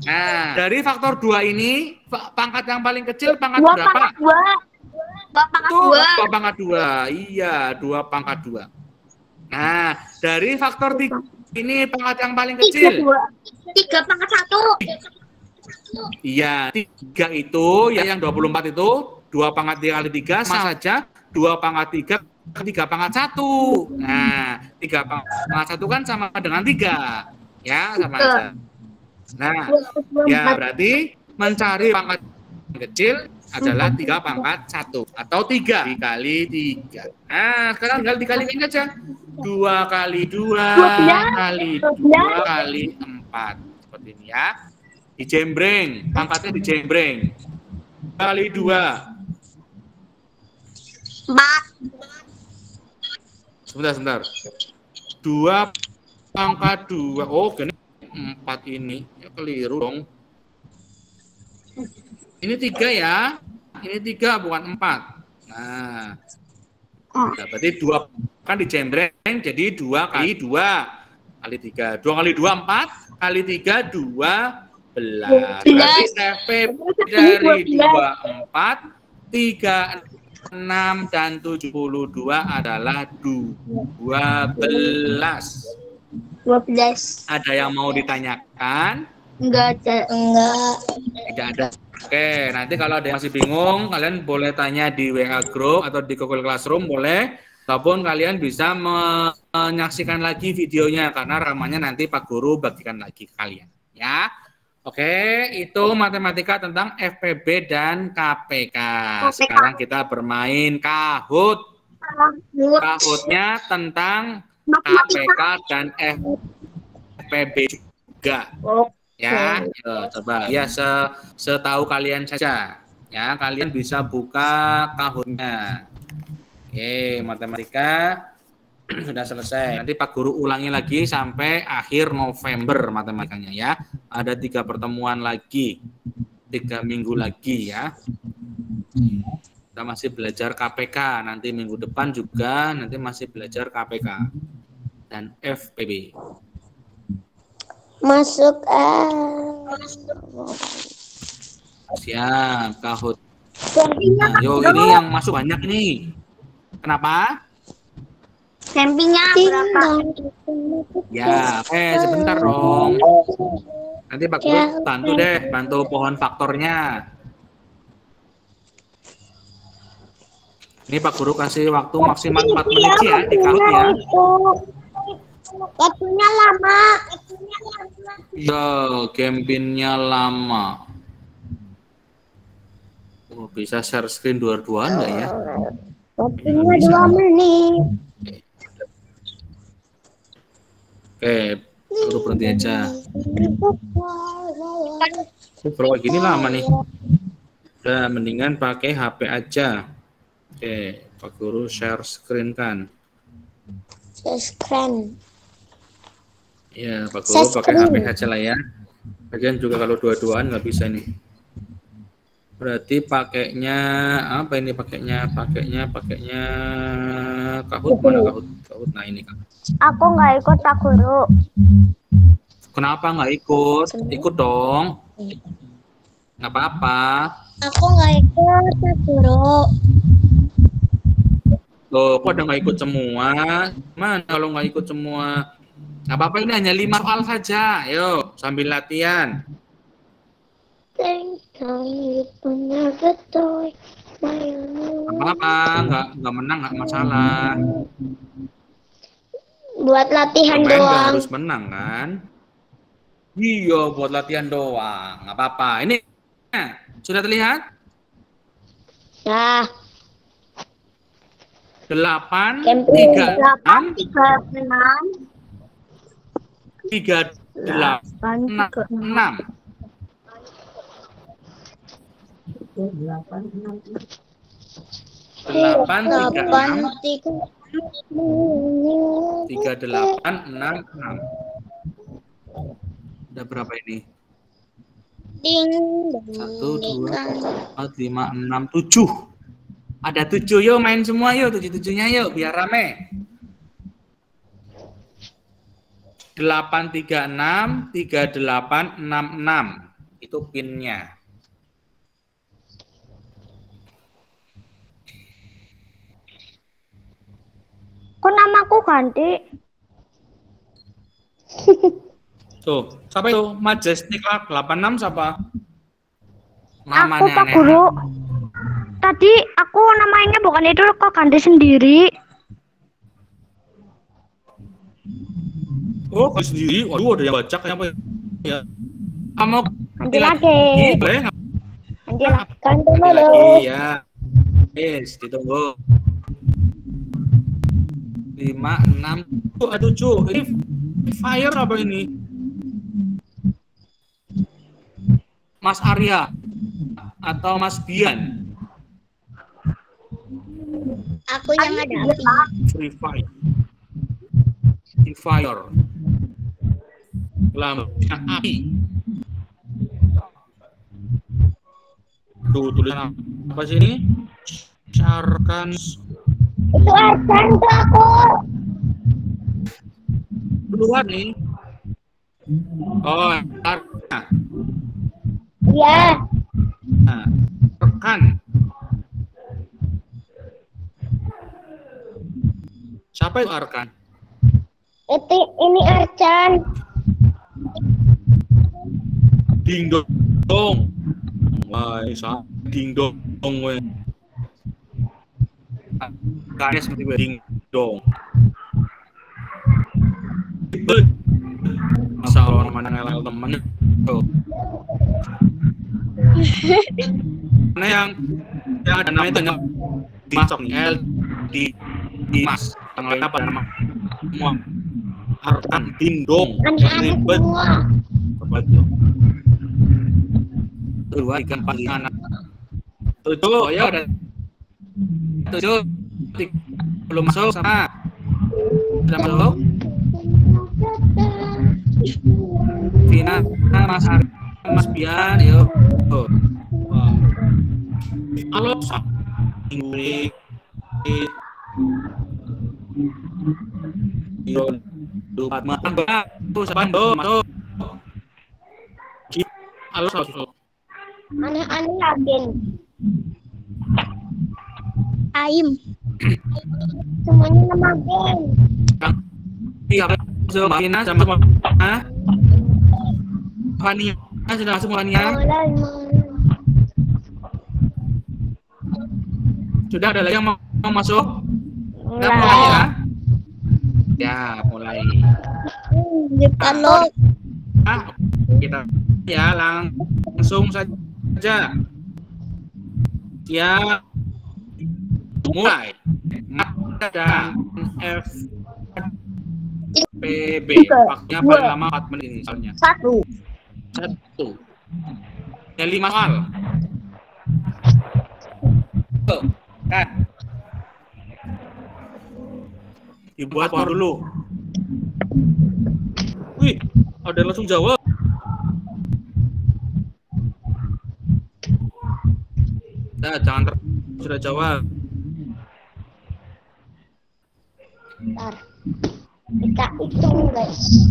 Nah, dari faktor 2 ini pangkat yang paling kecil pangkat berapa? 2 pangkat 2. 2 pangkat 2. Iya, 2 pangkat 2. Nah, dari faktor 3 ini pangkat yang paling kecil. 3 pangkat 1. Iya, 3 itu yang 24 itu 2 pangkat 3 kali 3 sama saja 2 pangkat 3 3 pangkat 1. Nah, 3 pangkat 1 kan sama dengan 3. Ya, sama aja. Nah, ya berarti mencari pangkat kecil adalah 3 pangkat 1 atau 3 dikali 3. Nah, sekarang tinggal dikalikan saja. 2 kali 2 kali 2 kali 4. Seperti ini ya. Dijembreng, pangkatnya dijembreng. 2 kali 2. 4. Sebentar. 2 pangkat 2. Oh, gini 4 ini. Ya keliru dong. Ini 3 ya. Ini 3 bukan 4. Nah, berarti 2 kan dijembreng jadi 2 kali 2 kali 3. 2 kali 2 4 kali 3 12. Berarti FP dari 2 4 3 6 dan 72 adalah 12. 12. Ada yang mau ditanyakan? Enggak ada. Tidak ada. Oke, nanti kalau ada yang masih bingung, kalian boleh tanya di WA Group atau di Google Classroom boleh. Ataupun kalian bisa menyaksikan lagi videonya karena rekamannya nanti Pak Guru bagikan lagi ke kalian. Ya, Oke, itu matematika tentang FPB dan KPK. Sekarang kita bermain Kahoot. Kahootnya tentang KPK dan FPB juga. Ya, coba ya setahu kalian saja. Ya, kalian bisa buka Kahootnya. Oke, matematika sudah selesai. Nanti Pak Guru ulangi lagi sampai akhir November matematikanya ya. Ada 3 pertemuan lagi, 3 minggu lagi ya. Kita masih belajar KPK. Nanti minggu depan juga nanti masih belajar KPK dan FPB. Masuk Siap, Kahoot. Nah, yo ini yang masuk banyak nih. Kenapa? Campingnya berapa? Ya, sebentar dong. Nanti Pak Guru bantu deh, bantu pohon faktornya. Ini Pak Guru kasih waktu maksimal 4 menit ya di Kahoot ya. Waktunya lama. Yo, campingnya lama. Oh, bisa share screen dua-duaan nggak ya? Waktunya 2 menit. Oke, Guru berhenti aja. Kalau gini lama nih. Udah, mendingan pakai HP aja. Oke, Pak Guru share screen kan. Share screen. Ya, Pak Guru pakai HP aja lah ya. Bagian juga kalau dua-duaan nggak bisa nih. Berarti pakainya apa ini pakainya? Pakainya Kahoot mana Kahoot? Kahoot. Nah ini kan. Aku nggak ikut Pak Guru. Kenapa nggak ikut? Ikut dong. Nggak apa-apa. Aku nggak ikut Pak Guru. Loh, kok ada nggak ikut semua? Mana kalau nggak ikut semua? Nggak apa-apa, ini hanya 5 soal saja. Ayo, sambil latihan. Apa-apa, nggak menang nggak masalah. Buat latihan Pemain nggak doang. harus menang kan? Iya, buat latihan doang. Nggak apa-apa. Ini sudah terlihat? Nah, 8, 3, 6, 3, 8, 6. 8, 3, 8, 6, 6. Udah berapa ini? Ding. 1, 2, 4, 5, 6, 7. Ada 7, yuk main semua yuk, 7-7-nya yuk, biar rame. 8, 3, 6, 3, 8, 6, 6. Itu pinnya. Kok namaku ganti? Tuh, siapa itu? Majestic 86 siapa? Aku Pak Guru. Tadi aku namanya bukan itu, kok ganti sendiri. Oh, sendiri. Waduh, ada yang baca apa ya? Kamu Ganti lagi. Boleh? Ganti lagi. Ganti Ganti dulu. lagi ya. Yes, ditunggu. 5, 6, 7. Ini fire apa ini? Mas Arya atau Mas Bian? Aku yang ada. Free Fire. Free Fire. Lambang api. Tuh, tulisan apa sih ini? Carkan. Itu Arkan tuh aku. Duluan nih. Oh, Arkan. Iya. Nah, rekan. Siapa itu Arkan? Ini Arcan. Ding dong. Wah, sama ding dong we. Kayaknya seperti ding dong. Masa orang mana ngelal temen. Mana yang ada namanya itu dimasuk nih L di mas tanggal apa nama semua harkan dindong ribet berbaju dua ikan panggilan tujuh ya ada tujuh belum masuk sama sudah masuk Vina Mas Ari Mas Bian yuk halo Ingrid yo lupa makan tuh sabando masuk halo Aneh-aneh yakin. Aim. Semuanya nama gen. Iya, sama Vina sama Fania sudah masuk Fania. Sudah ada lagi yang mau masuk? Kita mulai ya. Ya, mulai. Kalau Kita ya langsung saja. Ya, mulai. Dan F PB. Waktunya paling lama 4 menit ini soalnya. Satu. Ya 5 soal. Tuh, kan. Dibuat dulu. Wih, ada yang langsung jawab. Nah, jangan sudah jawab. Bentar. Kita hitung, guys.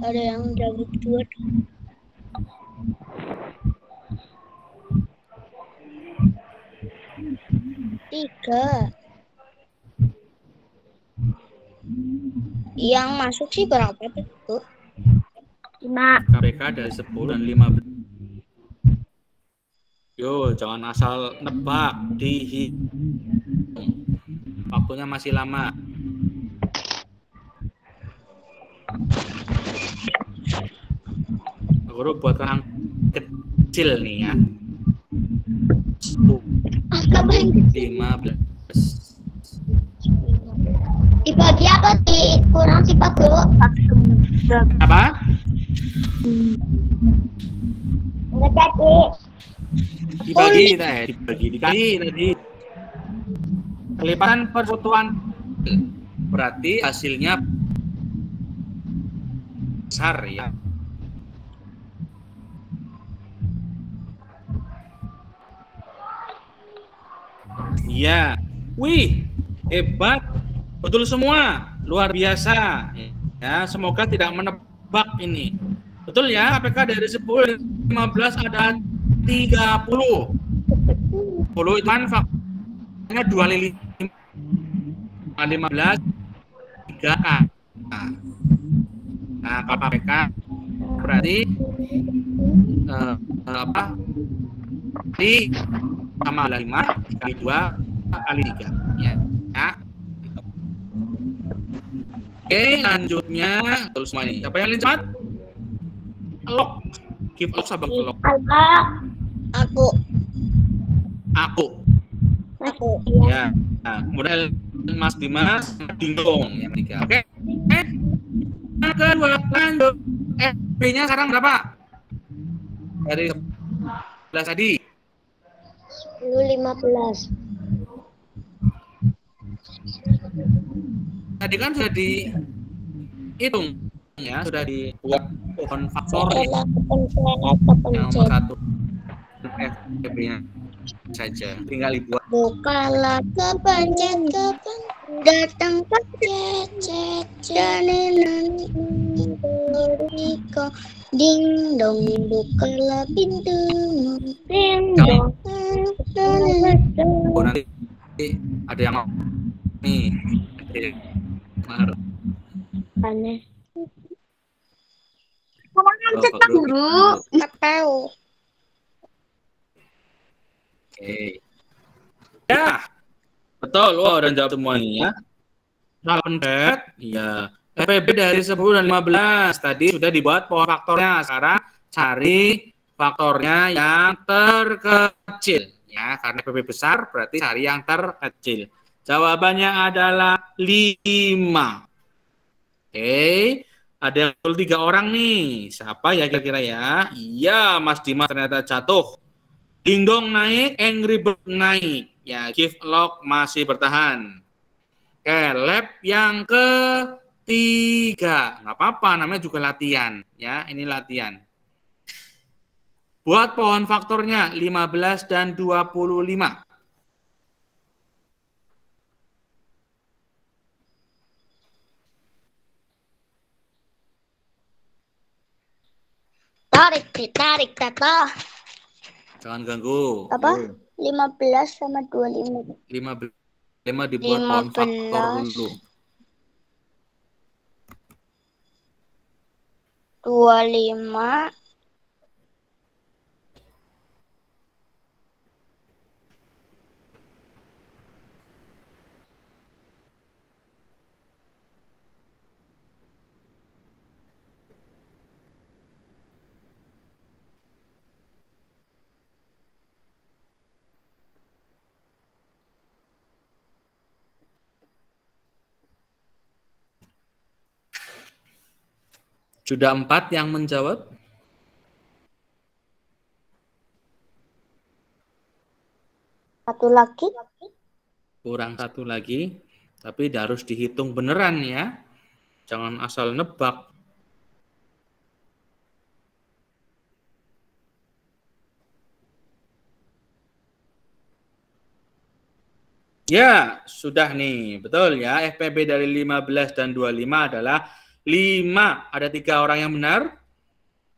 Ada yang jawab 2. Tiga. Yang masuk sih berapa tuh? 5. KPK dari 10 dan 15. Yo, jangan asal nebak, dihitung. Waktunya masih lama. Guru buat yang kecil nih ya. 15. Dibagi apa sih? Kurang sih Pak Guru. Apa? Enggak jadi. Dibagi tadi. Kelipatan persatuan berarti hasilnya besar ya. Iya. Wih, hebat. Betul semua. Luar biasa. Ya, semoga tidak menebak ini. Betul ya, APK dari 10 15 ada 30. 10 itu kan faktornya 2 kali 15 3A. Nah, kalau APK berarti apa? Di sama 5 kali 2 kali 3 ya. Oke, lanjutnya terus semua ini. Siapa yang paling cepat? Lock. Give lock sabang lock. Aku. Ya. Nah, kemudian Mas Dimas dingdong yang ketiga. Oke. Yang kedua lanjut. B-nya sekarang berapa? Dari 11 tadi. 10 15. Tadi kan sudah dihitung ya, sudah dibuat pohon faktor ya. Yang nomor 1 FB-nya saja, tinggal dibuat. Bukalah kepencet datang pencet janenan beriko ding dong bukalah pintu ding dong. Oh, nanti ada yang mau nih. Aneh. Cetak Guru. Nggak tahu. Oke. Ya, betul. Wah, udah jawab semuanya. Hal pendek, iya. FPB dari 10 dan 15 tadi sudah dibuat pohon faktornya. Sekarang cari faktornya yang terkecil. Ya, karena FPB besar berarti cari yang terkecil. Jawabannya adalah 5. Oke, ada yang betul 3 orang nih. Siapa ya kira-kira ya? Iya, Mas Dimas ternyata jatuh. Dingdong naik, Angry Bird naik. Ya, Give Lock masih bertahan. Oke, lab yang ketiga. Nggak apa-apa, namanya juga latihan. Ya, ini latihan. Buat pohon faktornya 15 dan 25. Tarik, Tata. Jangan ganggu. Apa? 15 sama 25. 5 dibuat pohon faktor dulu. 25. Sudah 4 yang menjawab? Satu lagi. Kurang 1 lagi. Tapi harus dihitung beneran ya. Jangan asal nebak. Ya, sudah nih. Betul ya. FPB dari 15 dan 25 adalah 5. Ada 3 orang yang benar.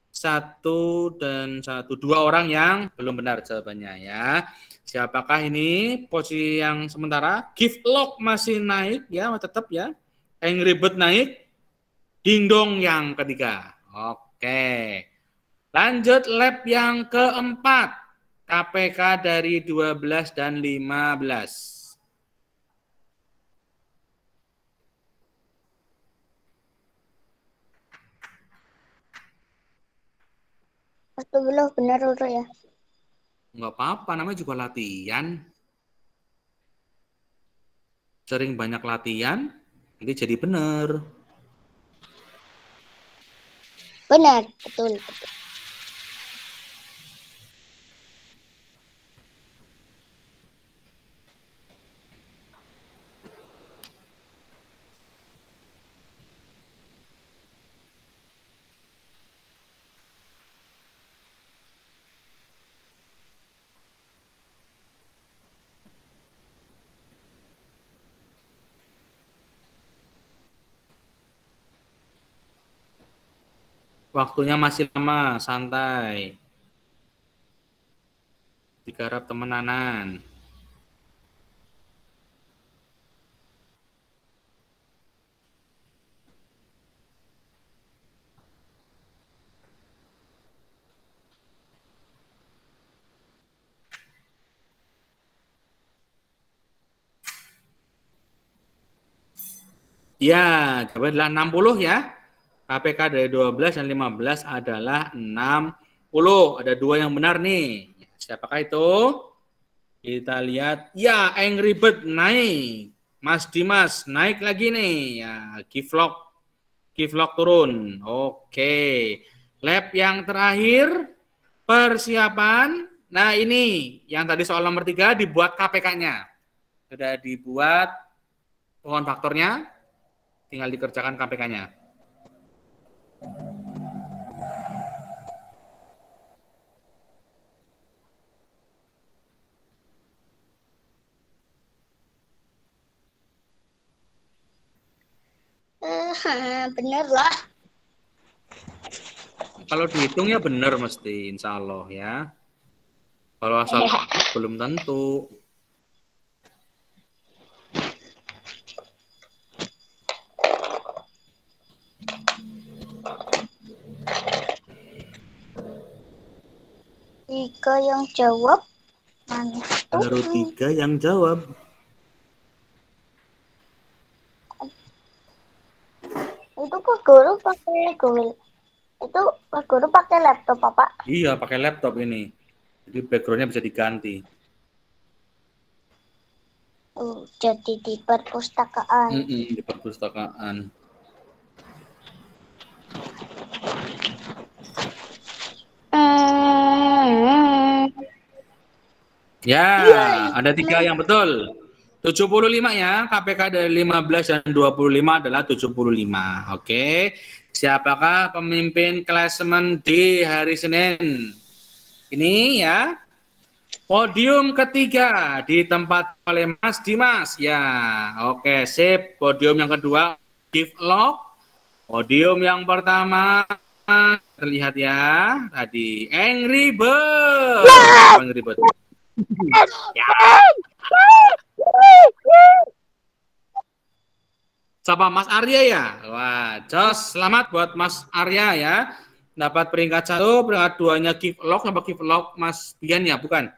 1 dan 1. 2 orang yang belum benar jawabannya ya. Siapakah ini? Posisi yang sementara. Give Lock masih naik ya, tetap ya. Angry Bird naik. Dingdong yang ketiga. Oke. Lanjut lab yang keempat. KPK dari 12 dan 15. Astagfirullah, benar udah ya. Nggak apa-apa, namanya juga latihan. Sering banyak latihan, nanti jadi benar. Benar, betul. Waktunya masih lama, santai. Digarap temenanan. Ya, jawabannya adalah 60 ya. KPK dari 12 dan 15 adalah 60. Ada 2 yang benar nih. Siapakah itu? Kita lihat. Ya, Angry Bird naik. Mas Dimas naik lagi nih. Ya, Kivlog turun. Oke. Lab yang terakhir. Persiapan. Nah, ini yang tadi soal nomor 3 dibuat KPK-nya. Sudah dibuat pohon faktornya. Tinggal dikerjakan KPK-nya. Bener lah. Kalau dihitung ya benar mesti, insya Allah ya. Kalau asal belum tentu. Tiga yang jawab. Baru 3 yang jawab. Itu kok guru pakai Google. Itu Pak Guru pakai laptop, Pak? Iya, pakai laptop ini. Jadi backgroundnya bisa diganti. Jadi di perpustakaan. Di perpustakaan. Ya, ada 3 yang betul. 75 ya, KPK dari 15 dan 25 adalah 75. Oke. Siapakah pemimpin klasemen di hari Senin? Ini ya. Podium ketiga ditempati oleh Mas Dimas. Ya, oke, sip. Podium yang kedua, Give Lock. Podium yang pertama, terlihat ya, tadi Angry Bird. Angry Bird. Ya. Siapa? Mas Arya ya? Wah, jos. Selamat buat Mas Arya ya. Dapat peringkat 1, peringkat 2-nya Give Lock, sama Give Lock Mas Bian ya, bukan?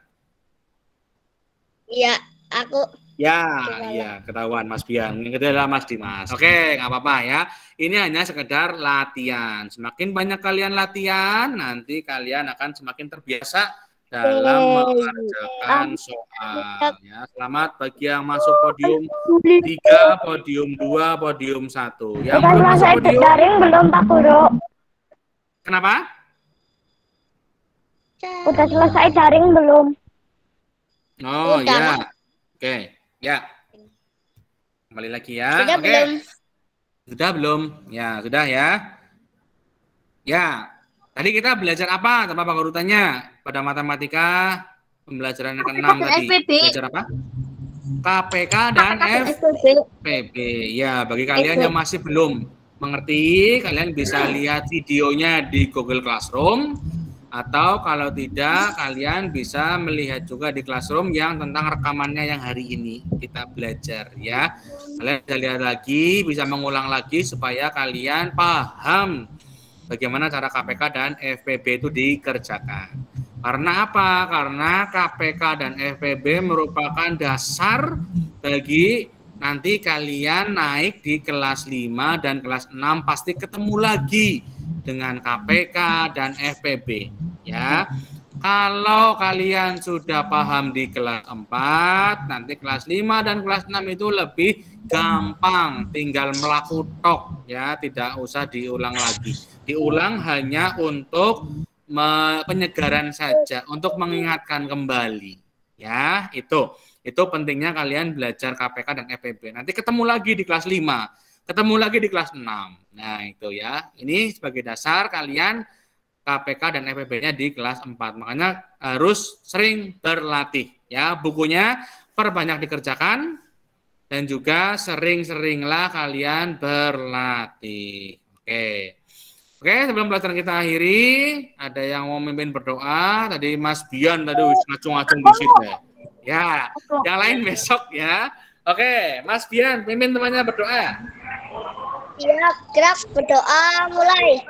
Iya, aku. Ya, iya, ketahuan Mas Bian. Yang kedua adalah Mas Dimas. Oke, nggak apa-apa ya. Ini hanya sekedar latihan. Semakin banyak kalian latihan, nanti kalian akan semakin terbiasa dalam mengerjakan soal. Ya, selamat bagi yang masuk podium 3, podium 2, podium 1. Yang belum masuk podium daring belum, Pak Guru? Kenapa? Udah selesai daring belum? Oh Udah, ya. Oke, ya. Kembali lagi ya. Sudah Oke. belum? Sudah belum? Ya, sudah ya. Ya. Tadi kita belajar apa? Apa Pak Guru tanya? Pada matematika pembelajaran yang ke-6 tadi. FPB. Belajar apa? KPK dan FPB. Ya, bagi kalian yang masih belum mengerti, kalian bisa lihat videonya di Google Classroom. Atau kalau tidak, kalian bisa melihat juga di Classroom yang tentang rekamannya yang hari ini kita belajar ya. Kalian bisa lihat lagi, bisa mengulang lagi supaya kalian paham bagaimana cara KPK dan FPB itu dikerjakan. Karena apa? Karena KPK dan FPB merupakan dasar bagi nanti kalian naik di kelas 5 dan kelas 6 pasti ketemu lagi dengan KPK dan FPB ya. Kalau kalian sudah paham di kelas 4, nanti kelas 5 dan kelas 6 itu lebih gampang, tinggal melakukan ya, tidak usah diulang lagi. Diulang hanya untuk penyegaran saja, untuk mengingatkan kembali ya. Itu pentingnya kalian belajar KPK dan FPB. Nanti ketemu lagi di kelas 5, ketemu lagi di kelas 6. Nah, itu ya. Ini sebagai dasar kalian KPK dan FPB-nya di kelas 4. Makanya harus sering berlatih ya. Bukunya perbanyak dikerjakan dan juga sering-seringlah kalian berlatih. Oke, sebelum pelajaran kita akhiri, ada yang mau memimpin berdoa. Tadi Mas Bian tadi ngacung-ngacung di situ ya. Ya, yang lain besok ya. Oke, Mas Bian, pimpin temannya berdoa. Iya, gerak berdoa mulai.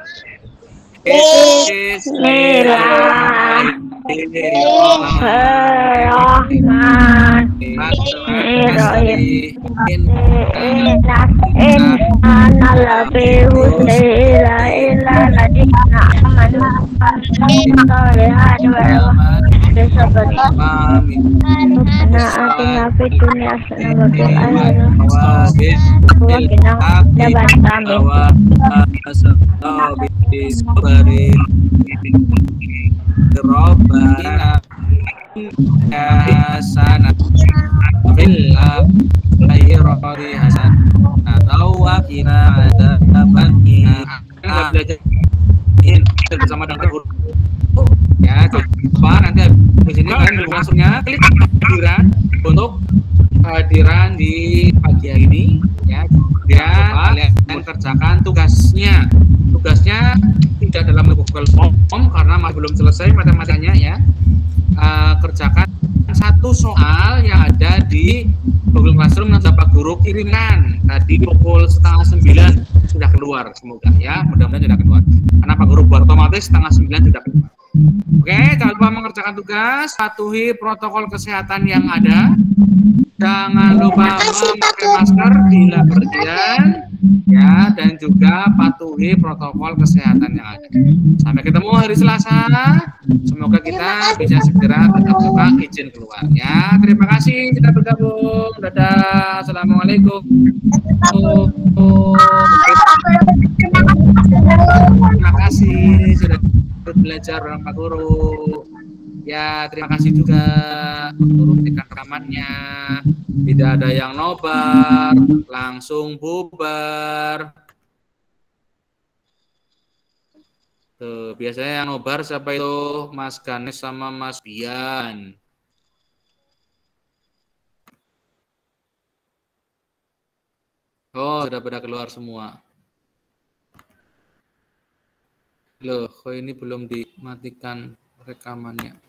Rabbana hasanah fil akhirati hasanah wa qina adzabannar. Ini bersama dengan guru ya. Coba nanti di sini kalian langsungnya klik kehadiran untuk kehadiran di pagi hari ini ya. Kemudian kalian mengerjakan tugasnya. Tugasnya tidak dalam Google Form karena masih belum selesai matematikanya ya. Kerjakan satu soal yang ada di Google Classroom yang Pak Guru kirimkan tadi pukul 8:30 sudah keluar, semoga ya, mudah-mudahan sudah keluar karena Pak Guru buat otomatis 8:30 sudah keluar. Oke, jangan lupa mengerjakan tugas, patuhi protokol kesehatan yang ada, jangan lupa memakai masker bila pergian, ya, dan juga patuhi protokol kesehatan yang ada. Sampai ketemu hari Selasa. Semoga kita bisa segera tetap muka izin keluar. Ya, terima kasih sudah bergabung. Dadah. Assalamualaikum. Terima kasih sudah belajar bersama Pak Guru. Ya, terima kasih juga untuk rekamannya. Tidak ada yang nobar, langsung bubar. Tuh, biasanya yang nobar siapa itu? Mas Ganes sama Mas Bian. Oh, sudah pada keluar semua. Loh, kok ini belum dimatikan rekamannya?